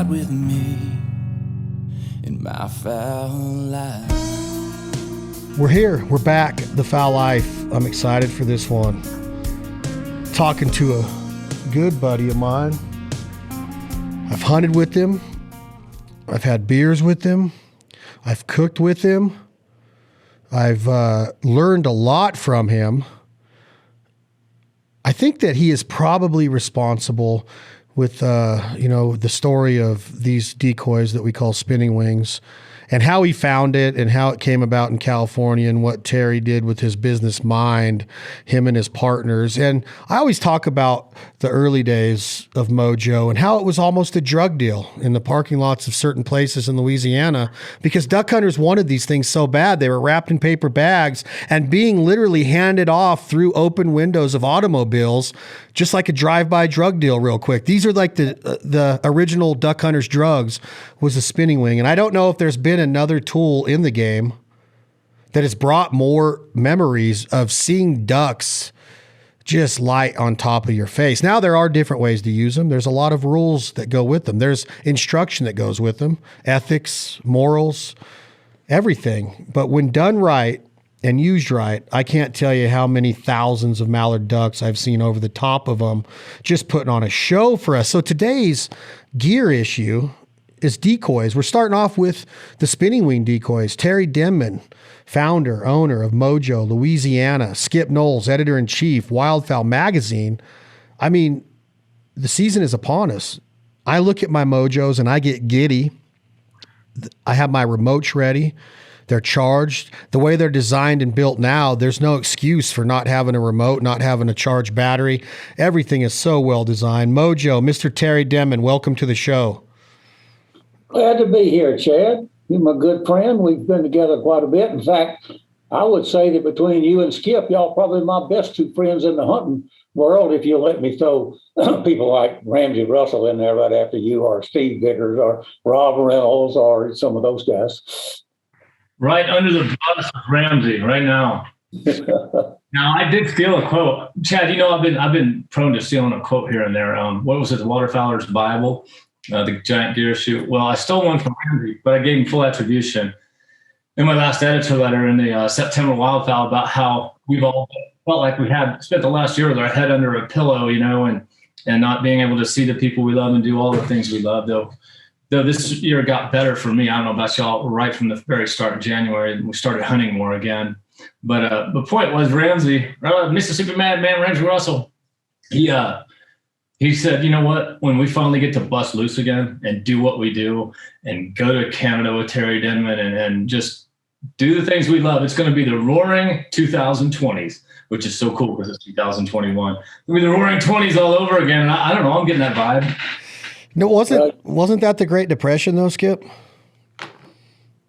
ride with me in my foul life. We're here. We're back. The Foul Life. I'm excited for this one. Talking to a good buddy of mine. I've hunted with him. I've had beers with him. I've cooked with him. I've learned a lot from him. I think that he is probably responsible with, the story of these decoys that we call spinning wings and how he found it and how it came about in California and what Terry did with his business mind, him and his partners. And I always talk about the early days of MOJO and how it was almost a drug deal in the parking lots of certain places in Louisiana because duck hunters wanted these things so bad. They were wrapped in paper bags and being literally handed off through open windows of automobiles, just like a drive-by drug deal real quick. These are like the original duck hunters' drugs was a spinning wing. And I don't know if there's been another tool in the game that has brought more memories of seeing ducks just light on top of your face. Now there are different ways to use them. There's a lot of rules that go with them. There's instruction that goes with them, ethics, morals, everything. But when done right and used right, I can't tell you how many thousands of mallard ducks I've seen over the top of them just putting on a show for us. So today's gear issue is decoys. We're starting off with the spinning wing decoys. Terry Denmon, founder, owner of MOJO, Louisiana. Skip Knowles, editor-in-chief, Wildfowl Magazine. I mean, the season is upon us. I look at my MOJOs and I get giddy. I have my remotes ready. They're charged. The way they're designed and built now, there's no excuse for not having a remote, not having a charged battery. Everything is so well designed. MOJO, Mr. Terry Denmon, welcome to the show. Glad to be here, Chad. You're my good friend. We've been together quite a bit. In fact, I would say that between you and Skip, y'all probably my best two friends in the hunting world, if you'll let me throw people like Ramsey Russell in there right after you, or Steve Vickers, or Rob Reynolds, or some of those guys. Right under the bus of Ramsey right now. Now, I did steal a quote. Chad, I've been prone to stealing a quote here and there. What was it, the Waterfowler's Bible? The giant gear issue. Well, I stole one from Ramsey, but I gave him full attribution in my last editor letter in the September Wildfowl about how we've all felt like we had spent the last year with our head under a pillow, and not being able to see the people we love and do all the things we love. Though this year got better for me. I don't know about y'all. Right from the very start of January, we started hunting more again. But the point was Ramsey, Mississippi Madman Ramsey Russell. He said, you know what, when we finally get to bust loose again and do what we do and go to Canada with Terry Denmon and just do the things we love, it's going to be the roaring 2020s, which is so cool because it's 2021. It'll be the roaring 20s all over again. And I don't know, I'm getting that vibe. No, wasn't that the Great Depression though, Skip?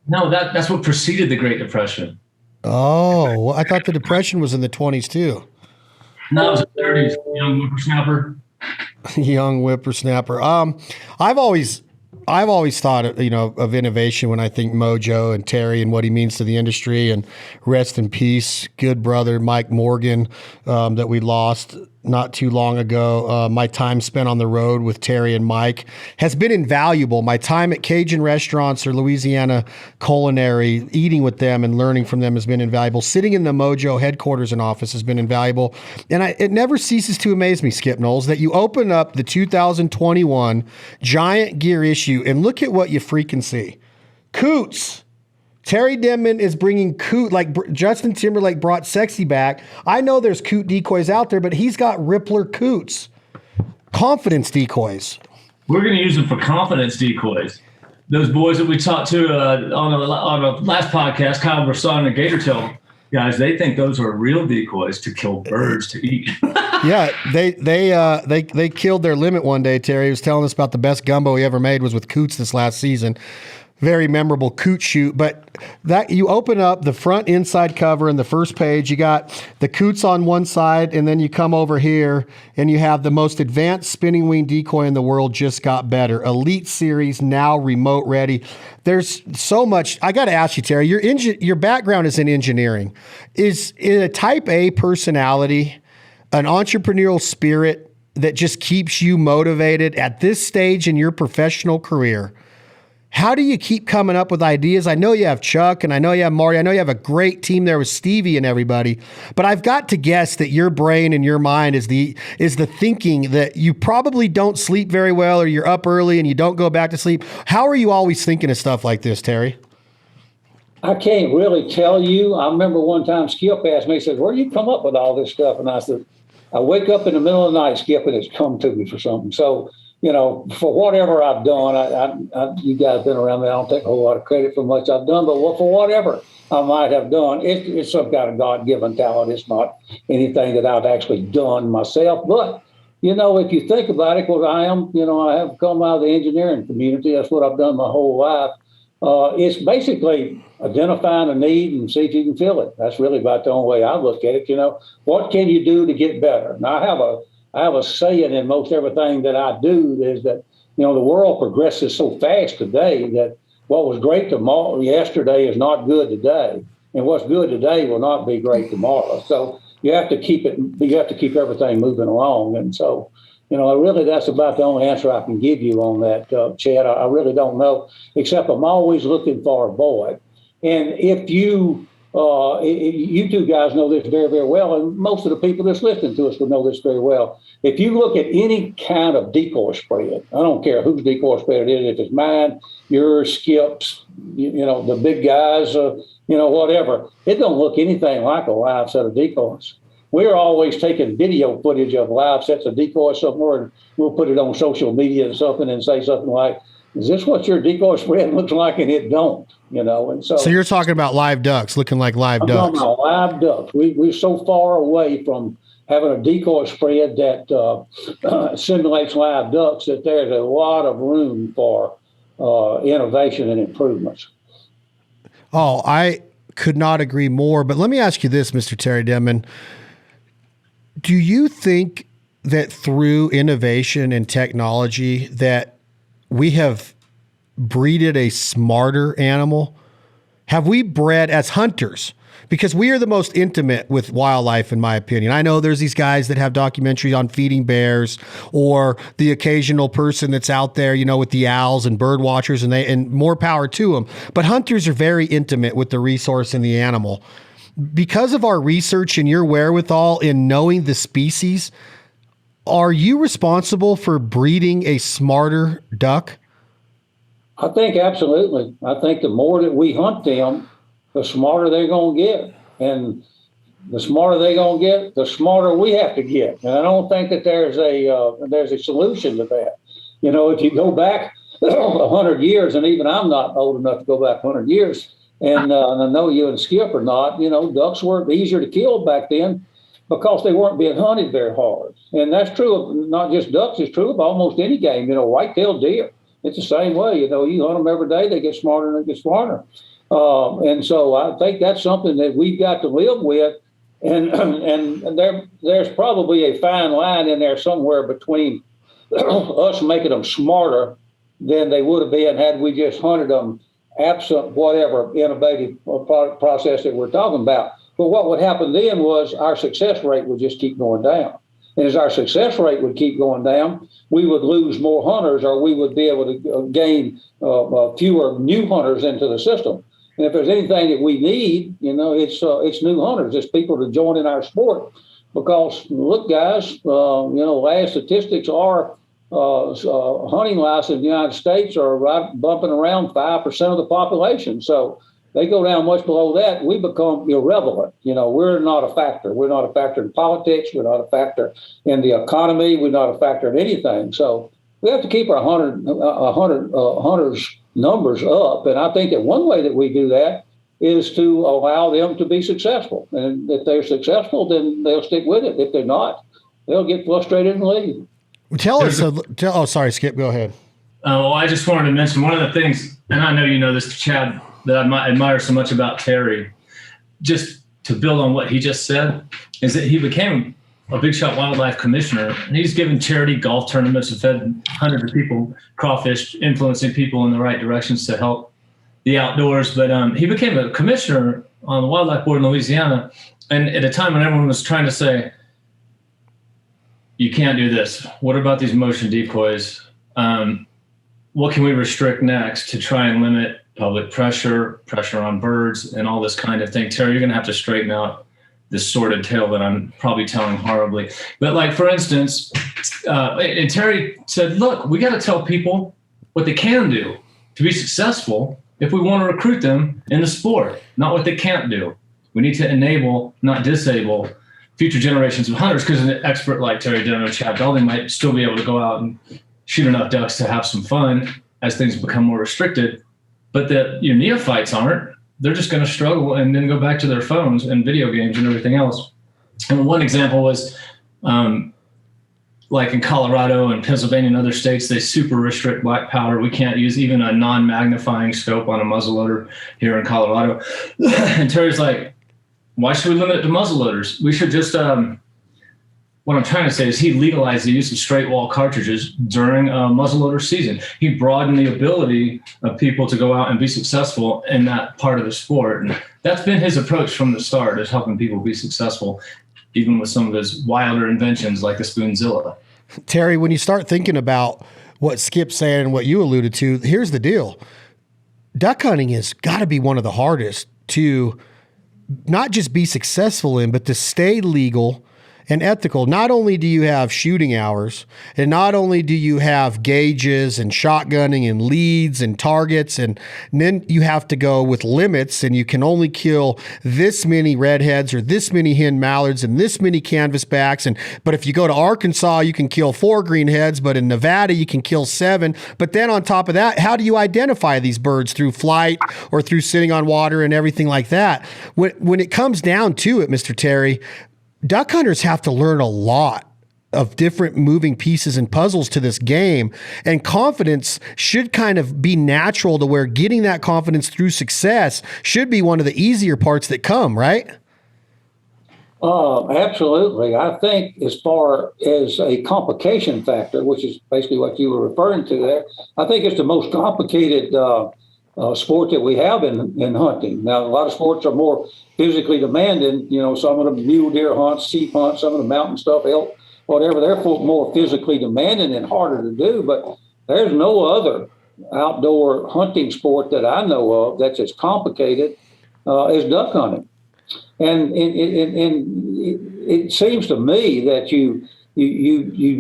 No, that's what preceded the Great Depression. Oh, well, I thought the Depression was in the 20s too. No, it was the 30s, young whippersnapper. Young whippersnapper. I've always thought of innovation when I think MOJO and Terry and what he means to the industry, and rest in peace, good brother Mike Morgan, that we lost not too long ago. My time spent on the road with Terry and Mike has been invaluable. My time at Cajun restaurants or Louisiana culinary, eating with them and learning from them has been invaluable. Sitting in the MOJO headquarters and office has been invaluable. And it never ceases to amaze me, Skip Knowles, that you open up the 2021 giant gear issue and look at what you freaking see. Coots. Terry Denmon is bringing coot, like Justin Timberlake brought sexy back. I know there's coot decoys out there, but he's got Rippler coots. Confidence decoys. We're going to use them for confidence decoys. Those boys that we talked to on the last podcast, Kyle Brisson and Gator Tail guys, they think those are real decoys to kill birds to eat. Yeah, they killed their limit one day. Terry was telling us about the best gumbo he ever made was with coots this last season. Very memorable coot shoot, but that you open up the front inside cover and the first page, you got the coots on one side, and then you come over here and you have the most advanced spinning wing decoy in the world, just got better. Elite series, now remote ready. There's so much. I got to ask you, Terry, your background is in engineering. Is a type A personality, an entrepreneurial spirit that just keeps you motivated at this stage in your professional career? How do you keep coming up with ideas? I know you have Chuck and I know you have Marty. I know you have a great team there with Stevie and everybody, but I've got to guess that your brain and your mind is the thinking that you probably don't sleep very well, or you're up early and you don't go back to sleep. How are you always thinking of stuff like this, Terry? I can't really tell you. I remember one time Skip asked me, he said, where do you come up with all this stuff? And I said, I wake up in the middle of the night, Skip, and it's come to me for something. So, for whatever I've done, I you guys have been around me. I don't take a whole lot of credit for much I've done, but for whatever I might have done, it's some kind of God-given talent. It's not anything that I've actually done myself. But, if you think about it, because I have come out of the engineering community. That's what I've done my whole life. It's basically identifying a need and see if you can fill it. That's really about the only way I look at it. What can you do to get better? Now, I have a saying in most everything that I do is that, the world progresses so fast today that what was great yesterday is not good today. And what's good today will not be great tomorrow. So you have to keep everything moving along. And so, really that's about the only answer I can give you on that, Chad. I really don't know, except I'm always looking for a void. And if you two guys know this very, very well, and most of the people that's listening to us will know this very well. If you look at any kind of decoy spread, I don't care whose decoy spread it is, if it's mine, yours, Skip's, the big guys, whatever, it don't look anything like a live set of decoys. We're always taking video footage of live sets of decoys somewhere, and we'll put it on social media or something and say something like, is this what your decoy spread looks like? And it don't, and so you're talking about live ducks, looking like live ducks. I'm talking about live ducks. We're so far away from having a decoy spread that simulates live ducks that there's a lot of room for innovation and improvements. Oh, I could not agree more. But let me ask you this, Mr. Terry Denmon. Do you think that through innovation and technology that we have breeded a smarter animal? Have we bred as hunters? Because we are the most intimate with wildlife, in my opinion. I know there's these guys that have documentaries on feeding bears, or the occasional person that's out there, with the owls and bird watchers, and more power to them. But hunters are very intimate with the resource and the animal. Because of our research and your wherewithal in knowing the species, are you responsible for breeding a smarter duck? I think absolutely. I think the more that we hunt them, the smarter they're going to get. And the smarter they're going to get, the smarter we have to get. And I don't think that there's a solution to that. If you go back 100 years, and even I'm not old enough to go back 100 years, and I know you and Skip are not, ducks were easier to kill back then because they weren't being hunted very hard. And that's true of not just ducks, it's true of almost any game. White-tailed deer, it's the same way. You hunt them every day, they get smarter and they get smarter. And so I think that's something that we've got to live with. And there's probably a fine line in there somewhere between us making them smarter than they would have been had we just hunted them absent whatever innovative process that we're talking about. But what would happen then was our success rate would just keep going down. And as our success rate would keep going down, we would lose more hunters, or we would be able to gain fewer new hunters into the system. And if there's anything that we need, it's new hunters. It's people to join in our sport. Because, look, guys, last statistics are hunting license in the United States are bumping around 5% of the population. So they go down much below that, we become irrelevant. We're not a factor. We're not a factor in politics. We're not a factor in the economy. We're not a factor in anything. So we have to keep our hunters numbers up. And I think that one way that we do that is to allow them to be successful. And if they're successful, then they'll stick with it. If they're not, they'll get frustrated and leave. Tell us. Oh, sorry, Skip. Go ahead. Well, I just wanted to mention one of the things, and I know you know this, Chad, that I admire so much about Terry, just to build on what he just said, is that he became a big shot wildlife commissioner, and he's given charity golf tournaments and fed hundreds of people crawfish, influencing people in the right directions to help the outdoors. But he became a commissioner on the wildlife board in Louisiana, and at a time when everyone was trying to say, you can't do this. What about these motion decoys? What can we restrict next to try and limit public pressure on birds, and all this kind of thing? Terry, you're going to have to straighten out this sordid tale that I'm probably telling horribly. But like, for instance, and Terry said, look, we got to tell people what they can do to be successful if we want to recruit them in the sport, not what they can't do. We need to enable, not disable, future generations of hunters, because an expert like Terry Denmon, Chad Dalding might still be able to go out and shoot enough ducks to have some fun as things become more restricted. But the neophytes aren't. They're just going to struggle and then go back to their phones and video games and everything else. And one example was like in Colorado and Pennsylvania and other states, they super restrict black powder. We can't use even a non-magnifying scope on a muzzleloader here in Colorado. And Terry's like, why should we limit it to muzzleloaders? We should just, what I'm trying to say is he legalized the use of straight wall cartridges during a muzzleloader season. He broadened the ability of people to go out and be successful in that part of the sport. And that's been his approach from the start, is helping people be successful, even with some of his wilder inventions like the Spoonzilla. Terry, when you start thinking about what Skip's saying and what you alluded to, here's the deal. Duck hunting has got to be one of the hardest to not just be successful in, but to stay legal and ethical. Not only do you have shooting hours, and not only do you have gauges and shotgunning and leads and targets, and then you have to go with limits, and you can only kill this many redheads or this many hen mallards and this many canvasbacks. But if you go to Arkansas, you can kill 4 greenheads, but in Nevada, you can kill 7. But then on top of that, how do you identify these birds? Through flight or through sitting on water and everything like that? When it comes down to it, Mr. Terry, duck hunters have to learn a lot of different moving pieces and puzzles to this game, and confidence should kind of be natural to where getting that confidence through success should be one of the easier parts that come, right? Absolutely. I think as far as a complication factor, which is basically what you were referring to there, I think it's the most complicated sport that we have in hunting. Now, a lot of sports are more physically demanding. Some of the mule deer hunts, sheep hunts, some of the mountain stuff, elk, whatever, they're more physically demanding and harder to do. But there's no other outdoor hunting sport that I know of that's as complicated as duck hunting. And it seems to me that you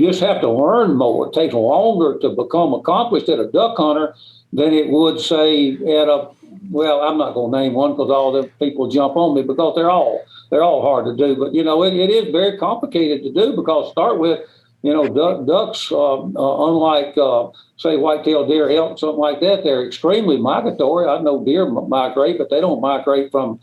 just have to learn more. It takes longer to become accomplished at a duck hunter than it would, say, at I'm not going to name one because all the people jump on me, because they're all hard to do. But, it is very complicated to do, because start with, ducks, unlike, say, white-tailed deer, elk, something like that, they're extremely migratory. I know deer migrate, but they don't migrate from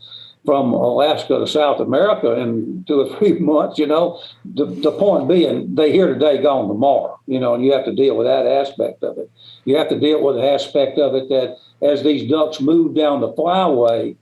Alaska to South America in 2 or 3 months. The point being, they here today, gone tomorrow, and you have to deal with that aspect of it. You have to deal with the aspect of it that as these ducks move down the flyway,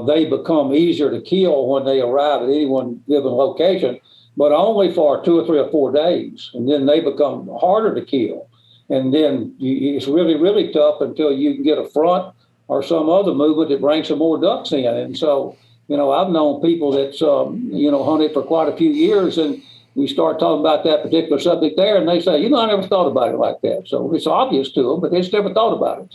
they become easier to kill when they arrive at any one given location, but only for 2 or 3 or 4 days. And then they become harder to kill. And then it's really, really tough until you can get a front or some other movement that brings some more ducks in. And so, I've known people that's, hunted for quite a few years, and we start talking about that particular subject there, and they say, I never thought about it like that. So it's obvious to them, but they just never thought about it.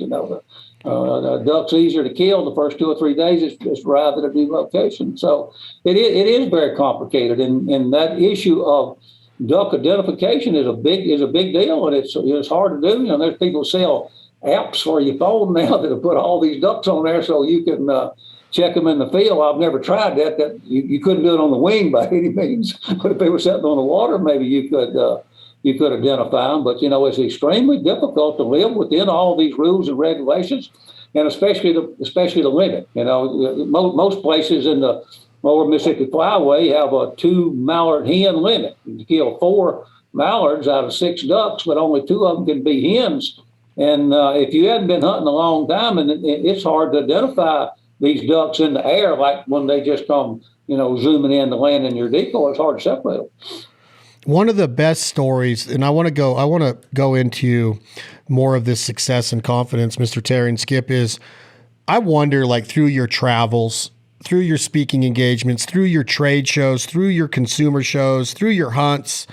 The duck's easier to kill the first 2 or 3 days. It's arrived at a new location. So it is very complicated, and that issue of duck identification is a big deal, and it's hard to do. There's people sell apps for your phone now that have put all these ducks on there so you can check them in the field. I've never tried that. That you couldn't do it on the wing by any means, but if they were sitting on the water, maybe you could identify them. But it's extremely difficult to live within all these rules and regulations, and especially the limit. Most places in the lower Mississippi Flyway have a 2 mallard hen limit. You kill 4 mallards out of 6 ducks, but only 2 of them can be hens. And if you hadn't been hunting a long time, and it's hard to identify these ducks in the air, like when they just come, zooming in to land in your decoy, it's hard to separate them. One of the best stories, and I want to go into more of this success and confidence, Mr. Terry and Skip, is I wonder, like, through your travels, through your speaking engagements, through your trade shows, through your consumer shows, through your hunts,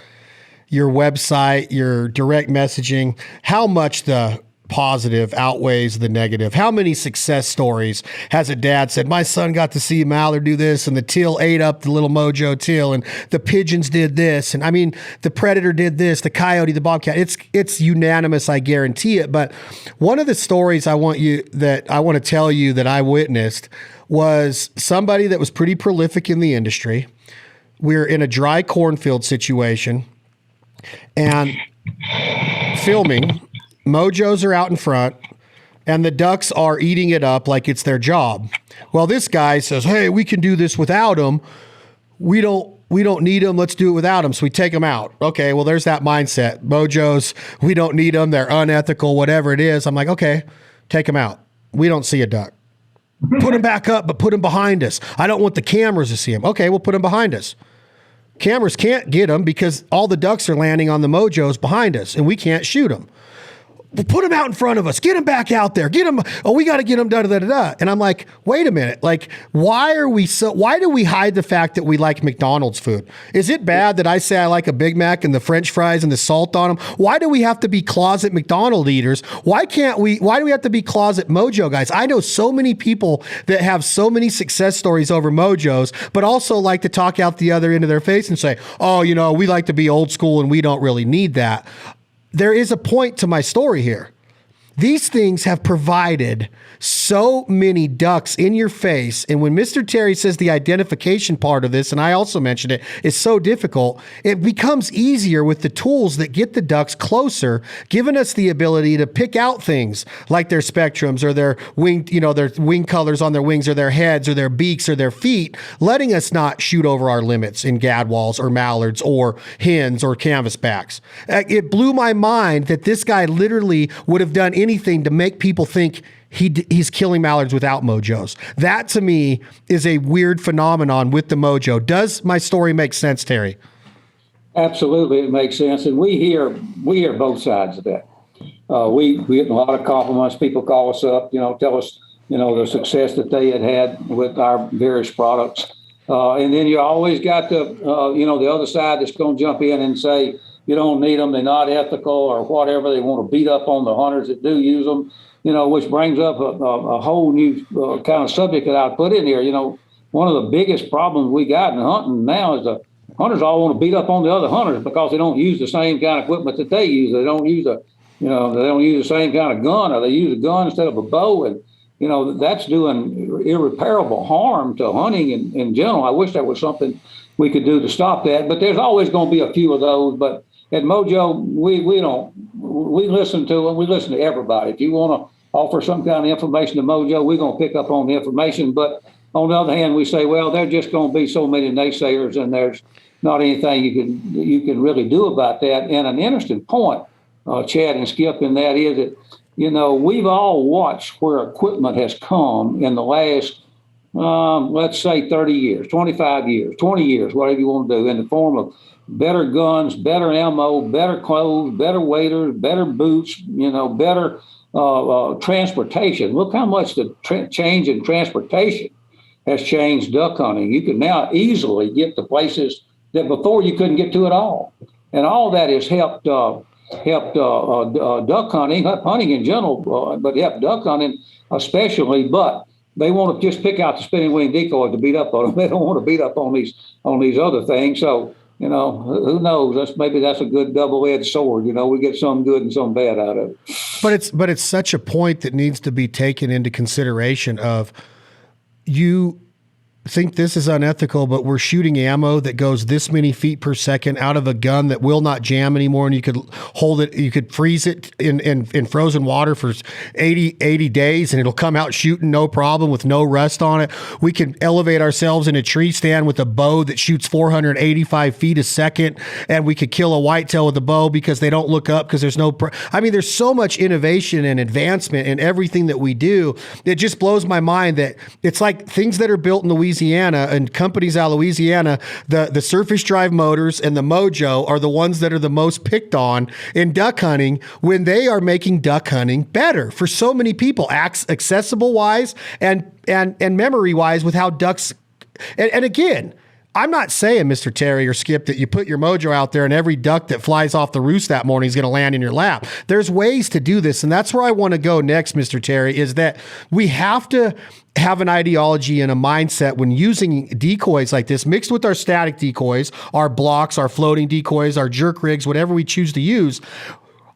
your website, your direct messaging, how much the positive outweighs the negative. How many success stories has a dad said, my son got to see mallard do this, and the teal ate up the little MOJO teal, and the pigeons did this, and I mean, the predator did this, the coyote, the bobcat. It's unanimous, I guarantee it. But one of the stories I want to tell you that I witnessed was somebody that was pretty prolific in the industry. We're in a dry cornfield situation and filming. MOJOs are out in front, and the ducks are eating it up like it's their job. Well, this guy says, hey, we can do this without them. We don't need them. Let's do it without them. So we take them out. Okay, well, there's that mindset. MOJOs, we don't need them. They're unethical, whatever it is. I'm like, okay, take them out. We don't see a duck. Put them back up, but put them behind us. I don't want the cameras to see them. Okay, we'll put them behind us. Cameras can't get them because all the ducks are landing on the MOJOs behind us, and we can't shoot them. We'll put them out in front of us. Get them back out there. Get them. Oh, we got to get them. Da da da da. And I'm like, wait a minute. Like, why do we hide the fact that we like McDonald's food? Is it bad that I say I like a Big Mac and the French fries and the salt on them? Why do we have to be closet McDonald eaters? Why do we have to be closet MOJO guys? I know so many people that have so many success stories over MOJOs, but also like to talk out the other end of their face and say, oh, we like to be old school and we don't really need that. There is a point to my story here. These things have provided so many ducks in your face. And when Mr. Terry says the identification part of this, and I also mentioned it, is so difficult, it becomes easier with the tools that get the ducks closer, giving us the ability to pick out things like their spectrums or their wing, their wing colors on their wings or their heads or their beaks or their feet, letting us not shoot over our limits in gadwalls or mallards or hens or canvasbacks. It blew my mind that this guy literally would have done anything to make people think he's killing mallards without MOJOs. That to me is a weird phenomenon with the MOJO. Does my story make sense, Terry? Absolutely, it makes sense, and we hear both sides of that. We get a lot of compliments. People call us up, tell us the success that they had with our various products, and then you always got the other side that's going to jump in and say you don't need them, they're not ethical or whatever. They want to beat up on the hunters that do use them. Which brings up a whole new kind of subject that I put in here. One of the biggest problems we got in hunting now is the hunters all want to beat up on the other hunters because they don't use the same kind of equipment that they use. They don't use they don't use the same kind of gun, or they use a gun instead of a bow, and that's doing irreparable harm to hunting in general. I wish there was something we could do to stop that, but there's always going to be a few of those. But at MOJO, we listen to them. We listen to everybody. If you want to offer some kind of information to MOJO, we're going to pick up on the information. But on the other hand, we say, well, there's just going to be so many naysayers, and there's not anything you can really do about that. And an interesting point, Chad and Skip, in that is that we've all watched where equipment has come in the last let's say 30 years, 25 years, 20 years, whatever you want to do, in the form of better guns, better ammo, better clothes, better waders, better boots, better transportation. Look how much the change in transportation has changed duck hunting. You can now easily get to places that before you couldn't get to at all. And all that has helped duck hunting, hunting in general, but helped duck hunting especially. But they want to just pick out the spinning wing decoy to beat up on them. They don't want to beat up on these other things. So, who knows? Maybe that's a good double-edged sword. We get some good and some bad out of it. But it's such a point that needs to be taken into consideration of you think this is unethical, but we're shooting ammo that goes this many feet per second out of a gun that will not jam anymore, and you could hold it, you could freeze it in frozen water for 80 days, and it'll come out shooting no problem with no rust on it. We can elevate ourselves in a tree stand with a bow that shoots 485 feet a second, and we could kill a whitetail with a bow because they don't look up because there's no there's so much innovation and advancement in everything that we do. It just blows my mind that it's like things that are built in Louisiana and companies out of Louisiana, the surface drive motors and the MOJO are the ones that are the most picked on in duck hunting, when they are making duck hunting better for so many people, accessible wise and memory wise with how ducks. And again, I'm not saying, Mr. Terry or Skip, that you put your MOJO out there and every duck that flies off the roost that morning is going to land in your lap. There's ways to do this. And that's where I want to go next, Mr. Terry, is that we have to have an ideology and a mindset when using decoys like this, mixed with our static decoys, our blocks, our floating decoys, our jerk rigs, whatever we choose to use.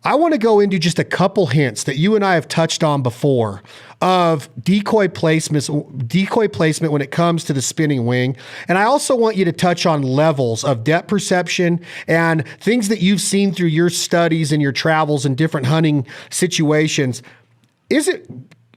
I want to go into just a couple hints that you and I have touched on before of decoy placement when it comes to the spinning wing. And I also want you to touch on levels of depth perception and things that you've seen through your studies and your travels in different hunting situations. Is it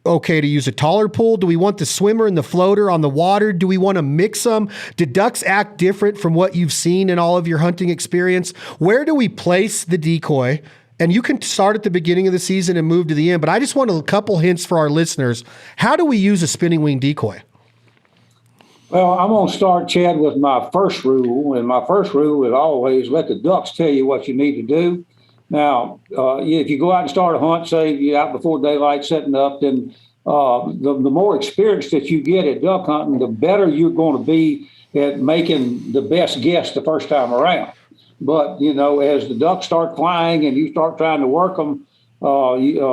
okay to use a taller pool? Do we want the swimmer and the floater on the water? Do we want to mix them? Do ducks act different from what you've seen in all of your hunting experience? Where do we place the decoy? And you can start at the beginning of the season and move to the end, but I just want a couple hints for our listeners. How do we use a spinning wing decoy? Well, I'm going to start, Chad, with my first rule. And my first rule is always let the ducks tell you what you need to do. Now, if you go out and start a hunt, say you're out before daylight setting up, then the more experience that you get at duck hunting, the better you're going to be at making the best guess the first time around. But, as the ducks start flying and you start trying to work them, we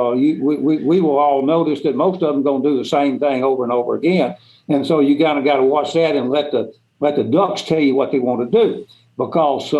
will all notice that most of them going to do the same thing over and over again. And so you kind of got to watch that and let the ducks tell you what they want to do. Because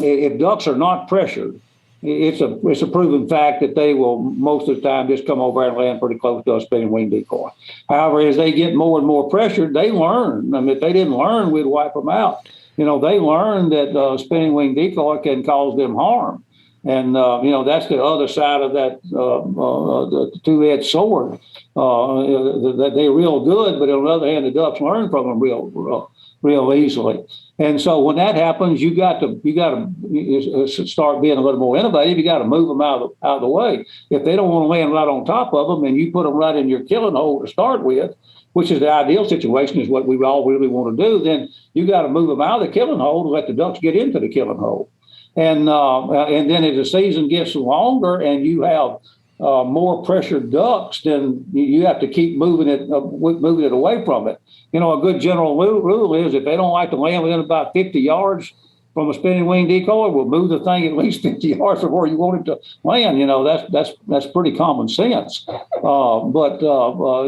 if ducks are not pressured, it's a proven fact that they will most of the time just come over and land pretty close to a spinning wing decoy. However, as they get more and more pressured, they learn. I mean, if they didn't learn, we'd wipe them out. They learn that spinning wing decoy can cause them harm. And, that's the other side of that the two-edged sword. That they're real good, but on the other hand, the ducks learn from them real easily. And so when that happens, you got to start being a little more innovative. You got to move them out of the way. If they don't want to land right on top of them, and you put them right in your killing hole to start with, which is the ideal situation, is what we all really want to do, then you got to move them out of the killing hole to let the ducks get into the killing hole. And then as the season gets longer and you have more pressured ducks, then you have to keep moving it away from it. A good general rule is if they don't like to land within about 50 yards from a spinning wing decoy, we'll move the thing at least 50 yards from where you want it to land. That's pretty common sense. But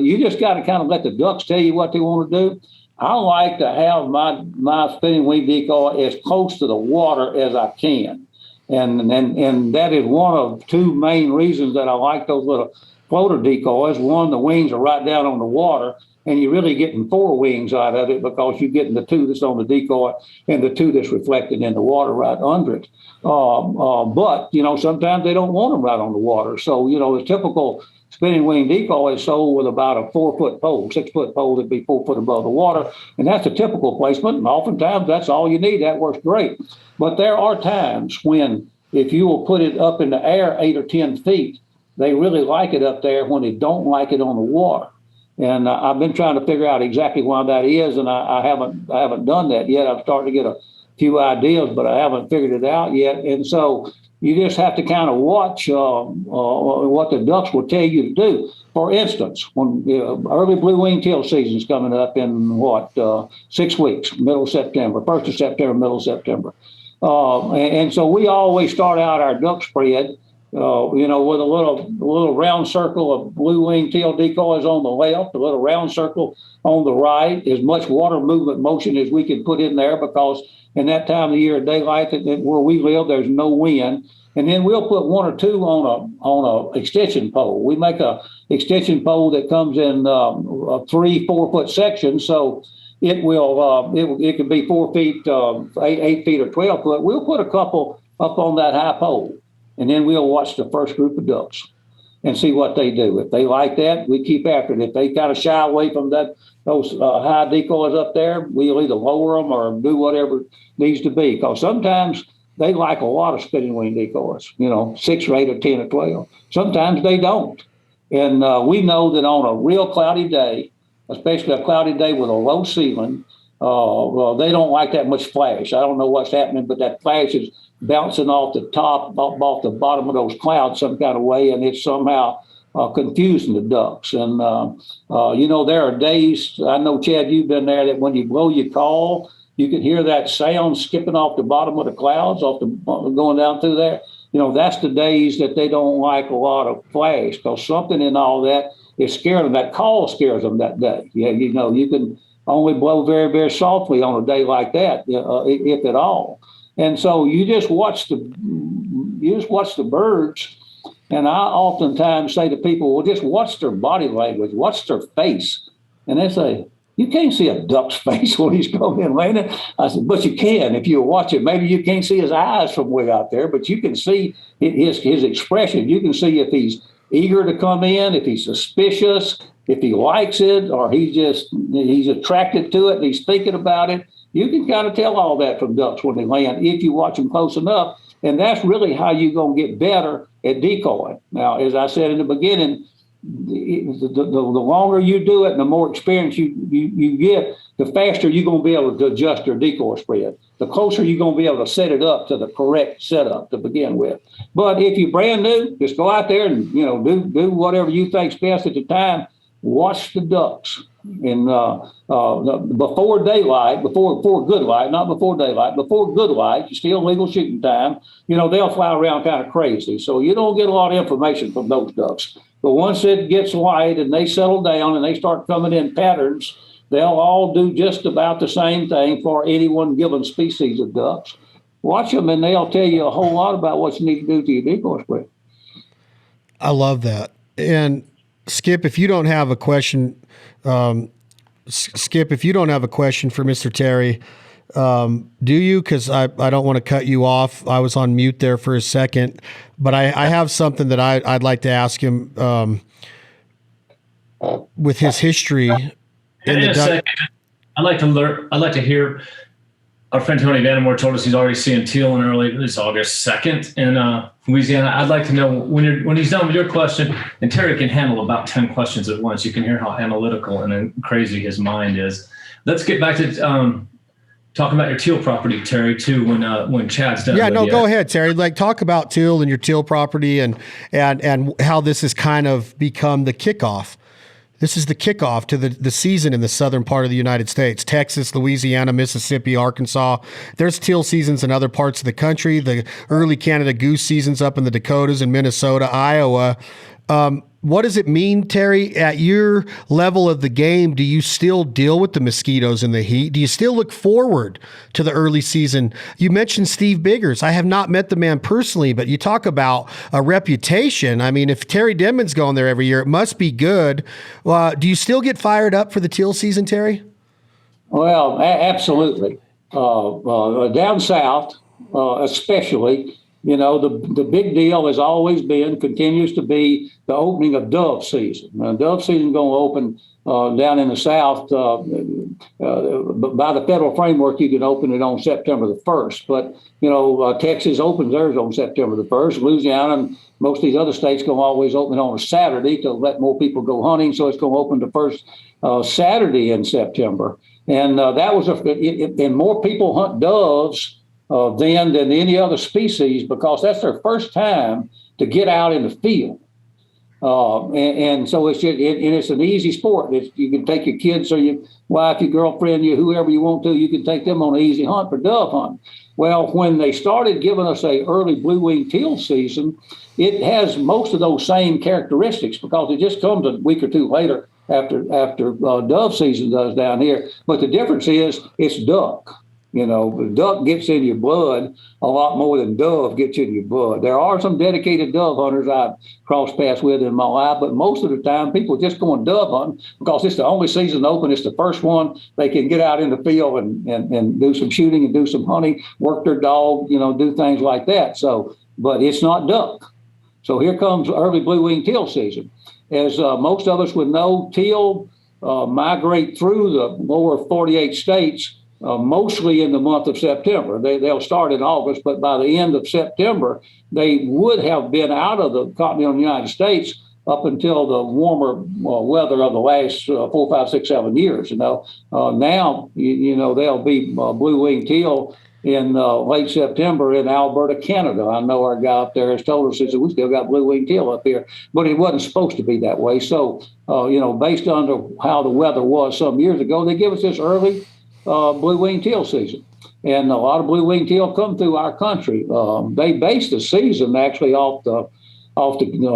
you just got to kind of let the ducks tell you what they want to do. I like to have my spinning wing decoy as close to the water as I can. And that is one of two main reasons that I like those little floater decoys. One, the wings are right down on the water, and you're really getting 4 wings out of it because you're getting the 2 that's on the decoy and the 2 that's reflected in the water right under it. But sometimes they don't want them right on the water. So, the typical spinning wing decoy is sold with about a 4-foot pole, 6-foot pole that'd be 4 foot above the water. And that's a typical placement. And oftentimes that's all you need. That works great. But there are times when if you will put it up in the air 8 or 10 feet, they really like it up there when they don't like it on the water. And I've been trying to figure out exactly why that is, and I haven't done that yet. I'm starting to get a few ideas, but I haven't figured it out yet. And so you just have to kind of watch what the ducks will tell you to do. For instance, when early blue wing teal season is coming up in 6 weeks, middle of September, 1st of September, middle of September. And so we always start out our duck spread with a little round circle of blue wing teal decoys on the left, a little round circle on the right, as much water movement motion as we can put in there, because in that time of the year at daylight where we live, there's no wind. And then we'll put 1 or 2 on a extension pole. We make a extension pole that comes in a 3-4 foot section, so it will it can be 4 feet, 8 feet, or 12 foot. We'll put a couple up on that high pole. And then we'll watch the first group of ducks and see what they do. If they like that, we keep after it. If they kind of shy away from those high decoys up there, we'll either lower them or do whatever needs to be. Because sometimes they like a lot of spinning wing decoys, 6 or 8 or 10 or 12. Sometimes they don't. And we know that on a real cloudy day, especially a cloudy day with a low ceiling, they don't like that much flash. I don't know what's happening, but that flash is bouncing off the top, off the bottom of those clouds some kind of way, and it's somehow confusing the ducks. And, there are days, I know, Chad, you've been there, that when you blow your call You could hear that sound skipping off the bottom of the clouds, going down through there. That's the days that they don't like a lot of flash, because something in all that is scaring them. That call scares them that day. Yeah, you can only blow very, very softly on a day like that, if at all. And so you just watch the birds. And I oftentimes say to people, well, just watch their body language, watch their face. And they say, you can't see a duck's face when he's going in landing. I said, but you can if you watch it. Maybe you can't see his eyes from way out there, but you can see his expression. You can see if he's eager to come in, if he's suspicious, if he likes it, or he's attracted to it and he's thinking about it. You can kind of tell all that from ducks when they land if you watch them close enough. And that's really how you're going to get better at decoying. Now, as I said in the beginning, the longer you do it and the more experience you get, the faster you're going to be able to adjust your decoy spread. The closer you're going to be able to set it up to the correct setup to begin with. But if you're brand new, just go out there and do whatever you think's best at the time. Watch the ducks. And before daylight, before good light, not before daylight, before good light, you're still legal shooting time, they'll fly around kind of crazy. So you don't get a lot of information from those ducks. But once it gets light and they settle down and they start coming in patterns, they'll all do just about the same thing for any one given species of ducks. Watch them and they'll tell you a whole lot about what you need to do to your decoy spread. I love that. And Skip, if you don't have a question, for Mr. Terry, do you? Because I don't want to cut you off. I was on mute there for a second, but I have something that I'd like to ask him with his history. In a second, I'd like to hear. Our friend Tony Vandermoor told us he's already seeing teal in it's August 2nd in Louisiana. I'd like to know when he's done with your question, and Terry can handle about 10 questions at once. You can hear how analytical and crazy his mind is. Let's get back to talking about your teal property, Terry, too, when Chad's done. Yeah, no, go ahead, Terry. Talk about teal and your teal property and how this has kind of become the kickoff. This is the kickoff to the season in the southern part of the United States, Texas, Louisiana, Mississippi, Arkansas. There's teal seasons in other parts of the country, the early Canada goose seasons up in the Dakotas and Minnesota, Iowa. What does it mean, Terry, at your level of the game? Do you still deal with the mosquitoes and the heat? Do you still look forward to the early season? You mentioned Steve Biggers. I have not met the man personally, but you talk about a reputation. I mean, if Terry Denmon's going there every year, it must be good. Do you still get fired up for the teal season, Terry? Well, absolutely. Down south, especially, the big deal has always been, continues to be, the opening of dove season. Dove season is going to open down in the south. By the federal framework, you can open it on September the 1st. But, Texas opens theirs on September the 1st. Louisiana and most of these other states going to always open it on a Saturday to let more people go hunting. So it's going to open the first Saturday in September. And that was and more people hunt doves than any other species, because that's their first time to get out in the field. And so it's an easy sport. You can take your kids or your wife, your girlfriend, whoever you want to, you can take them on an easy hunt for dove hunting. Well, when they started giving us a early blue-winged teal season, it has most of those same characteristics, because it just comes a week or two later after dove season does down here. But the difference is it's duck. Duck gets in your blood a lot more than dove gets in your blood. There are some dedicated dove hunters I've crossed paths with in my life, but most of the time people just going dove hunting because it's the only season open. It's the first one. They can get out in the field and do some shooting and do some hunting, work their dog, do things like that. So, but it's not duck. So here comes early blue-winged teal season. As most of us would know, teal migrate through the lower 48 states mostly in the month of September. They'll start in August, but by the end of September, they would have been out of the continental United States up until the warmer weather of the last 4, 5, 6, 7 years. Now they'll be blue-winged teal in late September in Alberta, Canada. I know our guy up there has told us that we still got blue-winged teal up here, but it wasn't supposed to be that way. So, based on how the weather was some years ago, they give us this early blue-winged teal season. And a lot of blue-winged teal come through our country. They base the season actually off the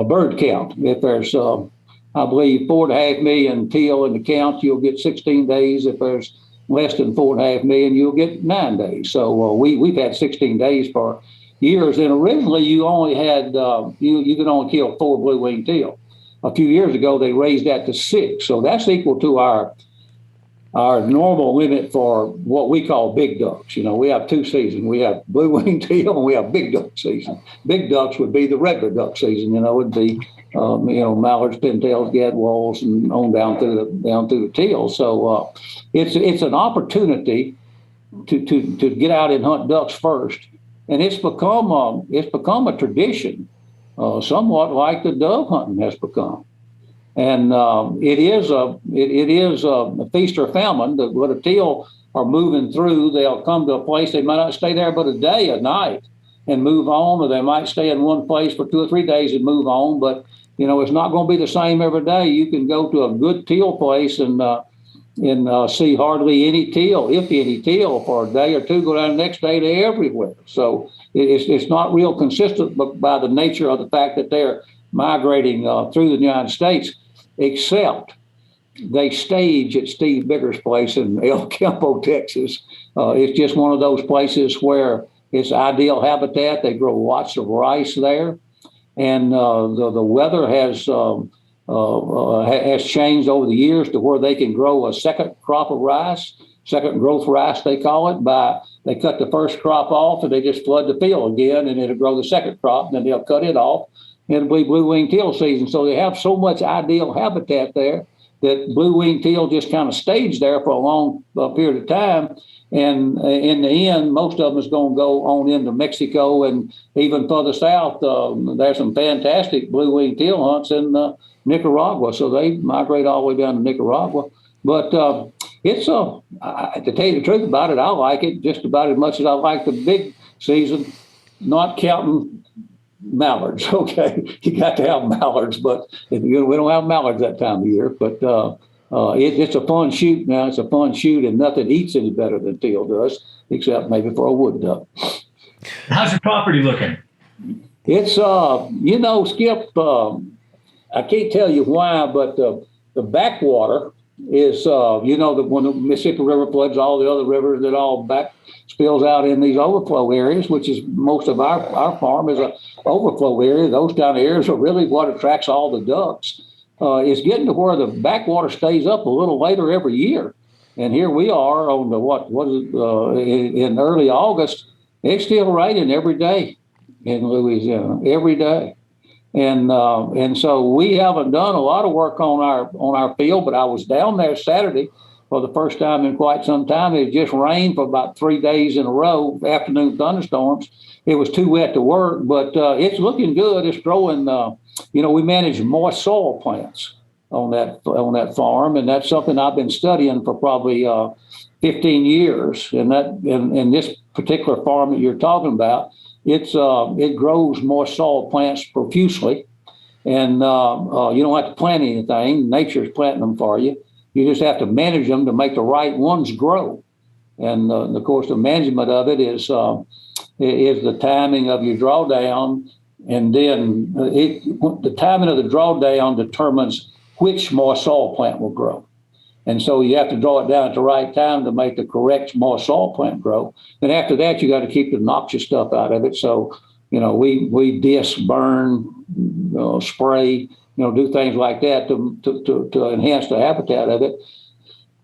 bird count. If there's, I believe, 4.5 million teal in the count, you'll get 16 days. If there's less than 4.5 million, you'll get 9 days. So we've had 16 days for years. And originally, you only had you could only kill 4 blue-winged teal. A few years ago, they raised that to 6. So that's equal to our normal limit for what we call big ducks. We have 2 seasons. We have blue-winged teal and we have big duck season. Big ducks would be the regular duck season. It'd be mallards, pintails, gadwalls, and on down through the teal. So it's an opportunity to get out and hunt ducks first, and it's become a tradition, somewhat like the dove hunting has become. And it is a feast or famine. When the teal are moving through, they'll come to a place. They might not stay there but a day, a night, and move on, or they might stay in one place for 2 or 3 days and move on. But it's not going to be the same every day. You can go to a good teal place and see hardly any teal, if any teal, for a day or two. Go down the next day, they're everywhere. So it's not real consistent, but by the nature of the fact that they're migrating through the United States. Except they stage at Steve Bigger's place in El Campo, Texas. It's just one of those places where it's ideal habitat. They grow lots of rice there, and the weather has changed over the years to where they can grow a second crop of rice, second growth rice they call it. They cut the first crop off and they just flood the field again, and it'll grow the second crop, and then they'll cut it off. It'll be blue-winged teal season. So they have so much ideal habitat there that blue-winged teal just kind of stage there for a long period of time. And in the end, most of them is going to go on into Mexico and even further south. There's some fantastic blue-winged teal hunts in Nicaragua. So they migrate all the way down to Nicaragua. But to tell you the truth about it, I like it just about as much as I like the big season, not counting mallards. Okay, you got to have mallards, but we don't have mallards that time of year. But it's a fun shoot now. It's a fun shoot, and nothing eats any better than teal does, except maybe for a wood duck. How's your property looking? It's Skip. I can't tell you why, but the backwater is when the Mississippi River floods all the other rivers, that all back spills out in these overflow areas, which is most of our farm is a overflow area. Those kind of areas are really what attracts all the ducks. It's getting to where the backwater stays up a little later every year, and here we are on in early August. It's still raining every day in Louisiana, every day. And so we haven't done a lot of work on our field, but I was down there Saturday for the first time in quite some time. It just rained for about 3 days in a row, afternoon thunderstorms. It was too wet to work, but it's looking good. It's growing. We manage moist soil plants on that farm, and that's something I've been studying for probably 15 years. And in this particular farm that you're talking about, it grows moist soil plants profusely, and you don't have to plant anything. Nature's planting them for you. You just have to manage them to make the right ones grow. And of course, the management of it is the timing of your drawdown, and then the timing of the drawdown determines which moist soil plant will grow. And so you have to draw it down at the right time to make the correct moist soil plant grow. And after that, you got to keep the noxious stuff out of it. So, we disc, burn, spray, do things like that to enhance the habitat of it.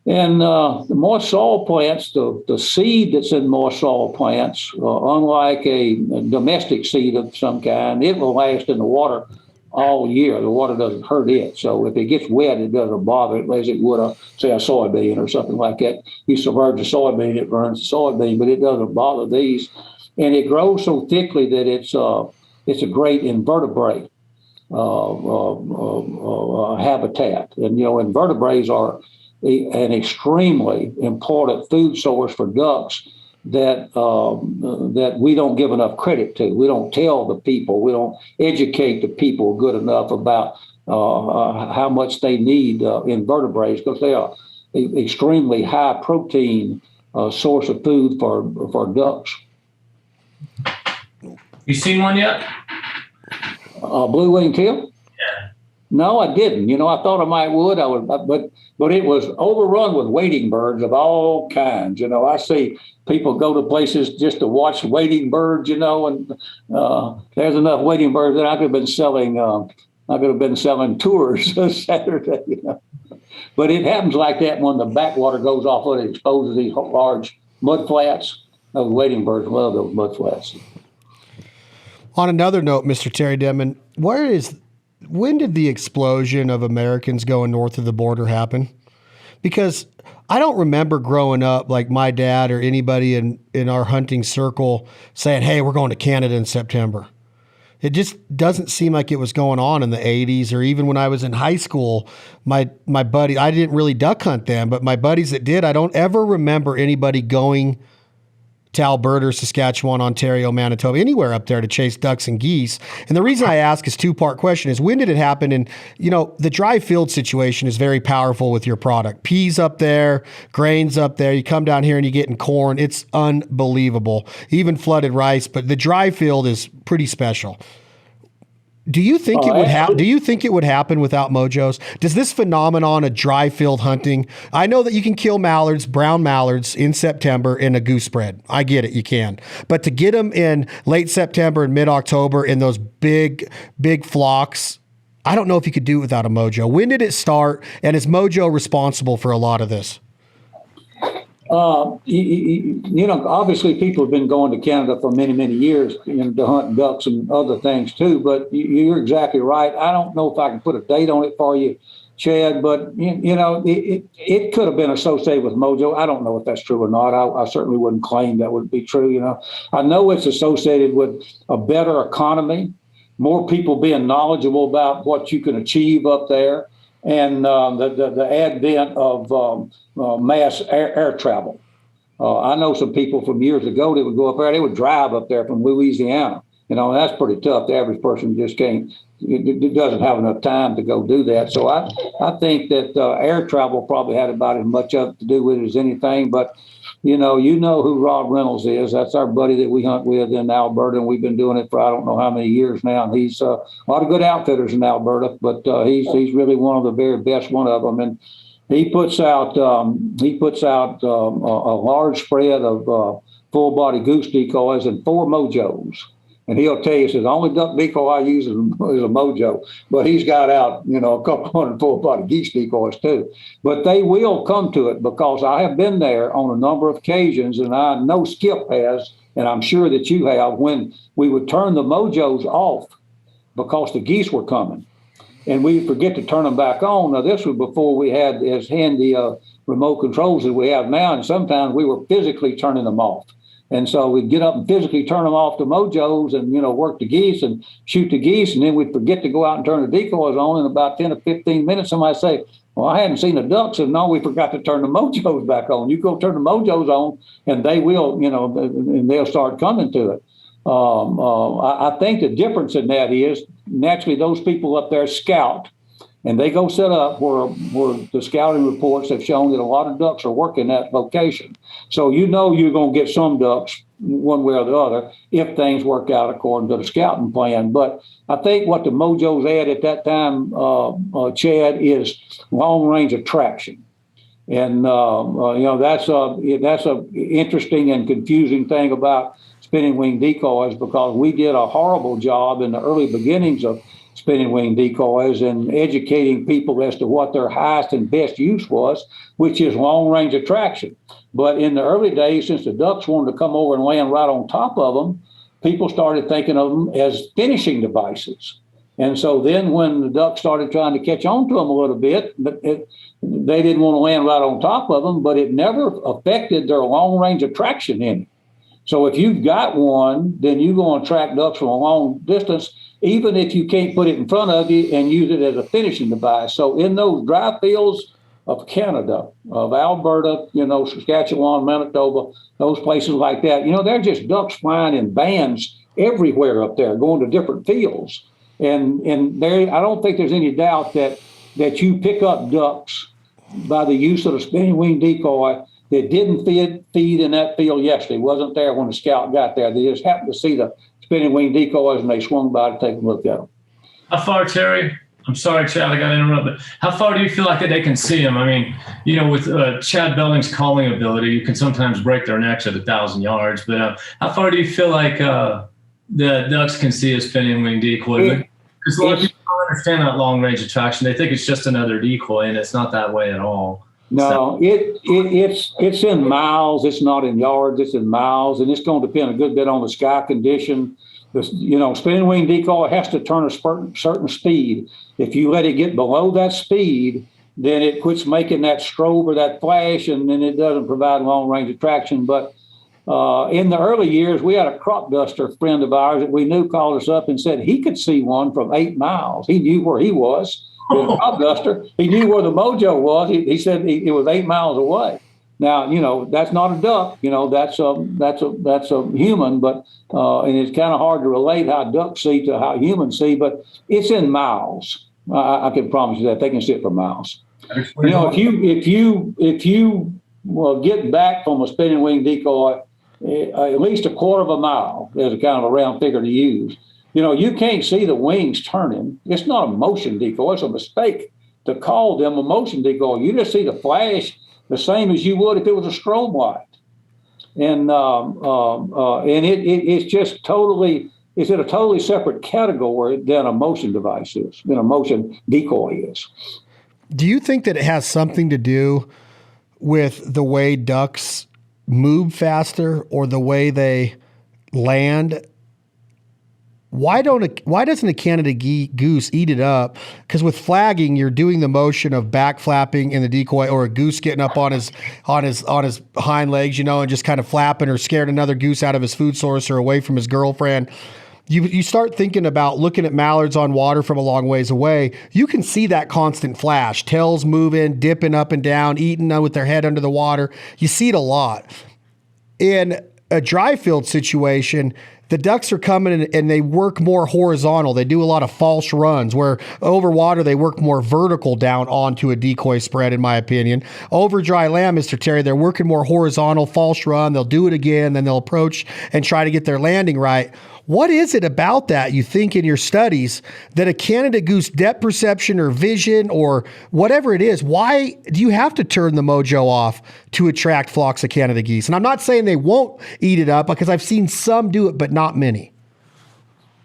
And the moist soil plants, the seed that's in moist soil plants, unlike a domestic seed of some kind, it will last in the water all year. The water doesn't hurt it. So if it gets wet, it doesn't bother it as it would say a soybean or something like that. You submerge a soybean, it burns the soybean, but it doesn't bother these. And it grows so thickly that it's a great invertebrate habitat. And invertebrates are an extremely important food source for ducks that we don't give enough credit to. We don't tell the people. We don't educate the people good enough about how much they need invertebrates, because they are extremely high protein source of food for ducks. You seen one yet? Blue wing teal? Yeah. No, I didn't. I thought I might would. But it was overrun with wading birds of all kinds. I see people go to places just to watch wading birds. And there's enough wading birds that I could have been selling. I could have been selling tours Saturday. But it happens like that when the backwater goes off and it exposes these large mud flats. Those wading birds love those mud flats. On another note, Mr. Terry Denmon, when did the explosion of Americans going north of the border happen? Because I don't remember growing up like my dad or anybody in our hunting circle saying, hey, we're going to Canada in September. It just doesn't seem like it was going on in the 80s or even when I was in high school. My buddy, I didn't really duck hunt then, but my buddies that did, I don't ever remember anybody going to Alberta, Saskatchewan, Ontario, Manitoba, anywhere up there to chase ducks and geese. And the reason I ask is two-part question is when did it happen? And, the dry field situation is very powerful with your product. Peas up there, grains up there. You come down here and you're getting corn. It's unbelievable. Even flooded rice, but the dry field is pretty special. Do you think it would happen? Do you think it would happen without MOJOs? Does this phenomenon of dry field hunting? I know that you can kill mallards, brown mallards, in September in a goose spread. I get it, you can. But to get them in late September and mid-October in those big flocks, I don't know if you could do it without a MOJO. When did it start? And is MOJO responsible for a lot of this? Obviously people have been going to Canada for many, many years to hunt ducks and other things too, but you're exactly right. I don't know if I can put a date on it for you, Chad, but it could have been associated with MOJO. I don't know if that's true or not. I certainly wouldn't claim that would be true. I know it's associated with a better economy, more people being knowledgeable about what you can achieve up there, and the advent of mass air travel. I know some people from years ago that would go up there. They would drive up there from Louisiana. And that's pretty tough. The average person just doesn't have enough time to go do that. So I think that air travel probably had about as much to do with it as anything. But you know who Rob Reynolds is. That's our buddy that we hunt with in Alberta, and we've been doing it for I don't know how many years now. And he's a lot of good outfitters in Alberta, but he's really one of the very best one of them. And he puts out a large spread of full body goose decoys and 4 MOJOs. And he'll tell you, he says, the only duck decoy I use is a MOJO. But he's got out, a couple hundred full body geese decoys too. But they will come to it because I have been there on a number of occasions, and I know Skip has, and I'm sure that you have, when we would turn the MOJOs off because the geese were coming. And we forget to turn them back on. Now, this was before we had as handy remote controls as we have now, and sometimes we were physically turning them off. And so we'd get up and physically turn them off the MOJOs and, work the geese and shoot the geese. And then we'd forget to go out and turn the decoys on. In about 10 or 15 minutes, somebody say, well, I hadn't seen the ducks. And no, we forgot to turn the MOJOs back on. You go turn the MOJOs on and they will, and they'll start coming to it. I think the difference in that is naturally those people up there scout, and they go set up where the scouting reports have shown that a lot of ducks are working that location. So you're going to get some ducks one way or the other if things work out according to the scouting plan. But I think what the MOJOs had at that time, Chad, is long range attraction. And, that's a interesting and confusing thing about spinning wing decoys, because we did a horrible job in the early beginnings of spinning wing decoys and educating people as to what their highest and best use was, which is long range attraction. But in the early days, since the ducks wanted to come over and land right on top of them, people started thinking of them as finishing devices. And so then when the ducks started trying to catch on to them a little bit, they didn't want to land right on top of them, but it never affected their long range attraction any. So if you've got one, then you're going to attract ducks from a long distance, even if you can't put it in front of you and use it as a finishing device. So in those dry fields of Canada, of Alberta, Saskatchewan, Manitoba, those places like that, they're just ducks flying in bands everywhere up there, going to different fields. And there, I don't think there's any doubt that you pick up ducks by the use of the spinning wing decoy that didn't feed in that field yesterday, wasn't there when the scout got there. They just happened to see the spinning wing decoys and they swung by to take a look at them. How far, Terry? I'm sorry, Chad, I got to interrupt, but how far do you feel like that they can see them? I mean, with Chad Belling's calling ability, you can sometimes break their necks at 1,000 yards, but how far do you feel like the ducks can see a spinning wing decoy? Because a lot of people don't understand that long range attraction. They think it's just another decoy, and it's not that way at all. No, it's in miles. It's not in yards. It's in miles, and it's going to depend a good bit on the sky condition. Spinning wing decoy has to turn a certain speed. If you let it get below that speed, then it quits making that strobe or that flash, and then it doesn't provide long range attraction. But in the early years, we had a crop duster friend of ours that we knew called us up and said he could see one from 8 miles. He knew where he was. The crop duster. He knew where the MOJO was. He said it was 8 miles away. Now, that's not a duck. That's a human, but and it's kind of hard to relate how ducks see to how humans see, but it's in miles. I can promise you that they can see it for miles. If you get back from a spinning wing decoy at least a quarter of a mile is a kind of a round figure to use. You can't see the wings turning. It's not a motion decoy. It's a mistake to call them a motion decoy. You just see the flash the same as you would if it was a strobe light. And it's just totally, it's in a totally separate category than a motion device is, than a motion decoy is. Do you think that it has something to do with the way ducks move faster or the way they land? Why doesn't a Canada goose eat it up? Because with flagging, you're doing the motion of back flapping in the decoy, or a goose getting up on his hind legs, and just kind of flapping, or scared another goose out of his food source or away from his girlfriend. You start thinking about looking at mallards on water from a long ways away. You can see that constant flash, tails moving, dipping up and down, eating with their head under the water. You see it a lot. In a dry field situation, the ducks are coming and they work more horizontal. They do a lot of false runs, where over water, they work more vertical down onto a decoy spread, in my opinion. Over dry land, Mr. Terry, they're working more horizontal, false run. They'll do it again, then they'll approach and try to get their landing right. What is it about that, you think, in your studies, that a Canada goose depth perception or vision or whatever it is, why do you have to turn the MOJO off to attract flocks of Canada geese? And I'm not saying they won't eat it up, because I've seen some do it, but not many.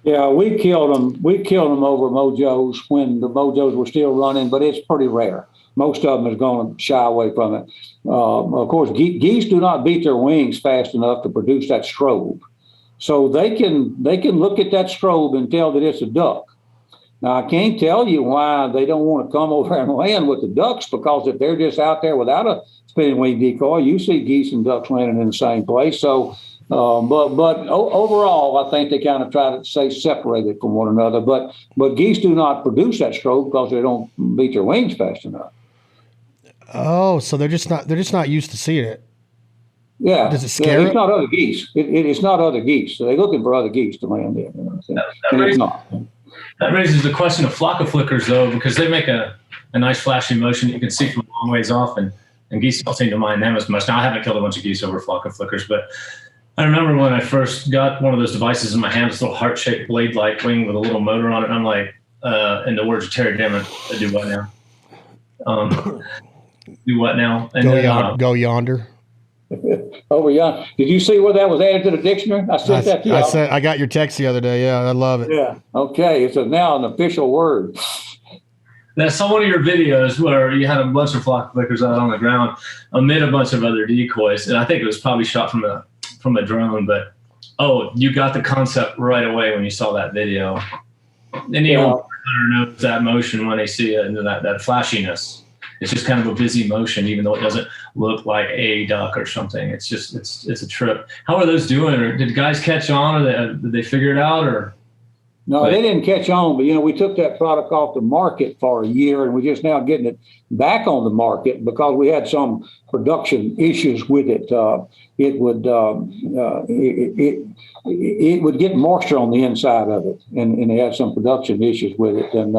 Yeah, we killed them. We killed them over MOJOs when the MOJOs were still running, but it's pretty rare. Most of them is going to shy away from it. Of course, geese do not beat their wings fast enough to produce that strobe. So they can look at that strobe and tell that it's a duck. Now, I can't tell you why they don't want to come over and land with the ducks, because if they're just out there without a spinning wing decoy, you see geese and ducks landing in the same place. So, but overall, I think they kind of try to stay separated from one another. But geese do not produce that strobe because they don't beat their wings fast enough. Oh, so they're just not used to seeing it. Yeah. Does it scare It's not other geese. It's not other geese. So they're looking for other geese to land in. It's not. That raises the question of flock of flickers, though, because they make a nice flashing motion you can see from a long ways off, and geese don't seem to mind them as much. Now, I haven't killed a bunch of geese over flock of flickers, but I remember when I first got one of those devices in my hand, this little heart-shaped blade-like wing with a little motor on it, and I'm like, in the words of Terry Denmon, do what now? Do what now? And go yonder. Over yonder. Did you see where that was added to the dictionary? I sent that to you. I got your text the other day. Yeah, I love it. Yeah. Okay. It's now an official word. Now, I saw one of your videos where you had a bunch of flock flickers out on the ground amid a bunch of other decoys, and I think it was probably shot from a drone. But you got the concept right away when you saw that video. Anyone knows that motion when they see it, and that flashiness. It's just kind of a busy motion, even though it doesn't look like a duck or something. It's just it's a trip. How are those doing? Or did guys catch on, or did they figure it out? Or no, they didn't catch on. But we took that product off the market for a year, and we're just now getting it back on the market because we had some production issues with it. It would get moisture on the inside of it, and they had some production issues with it, and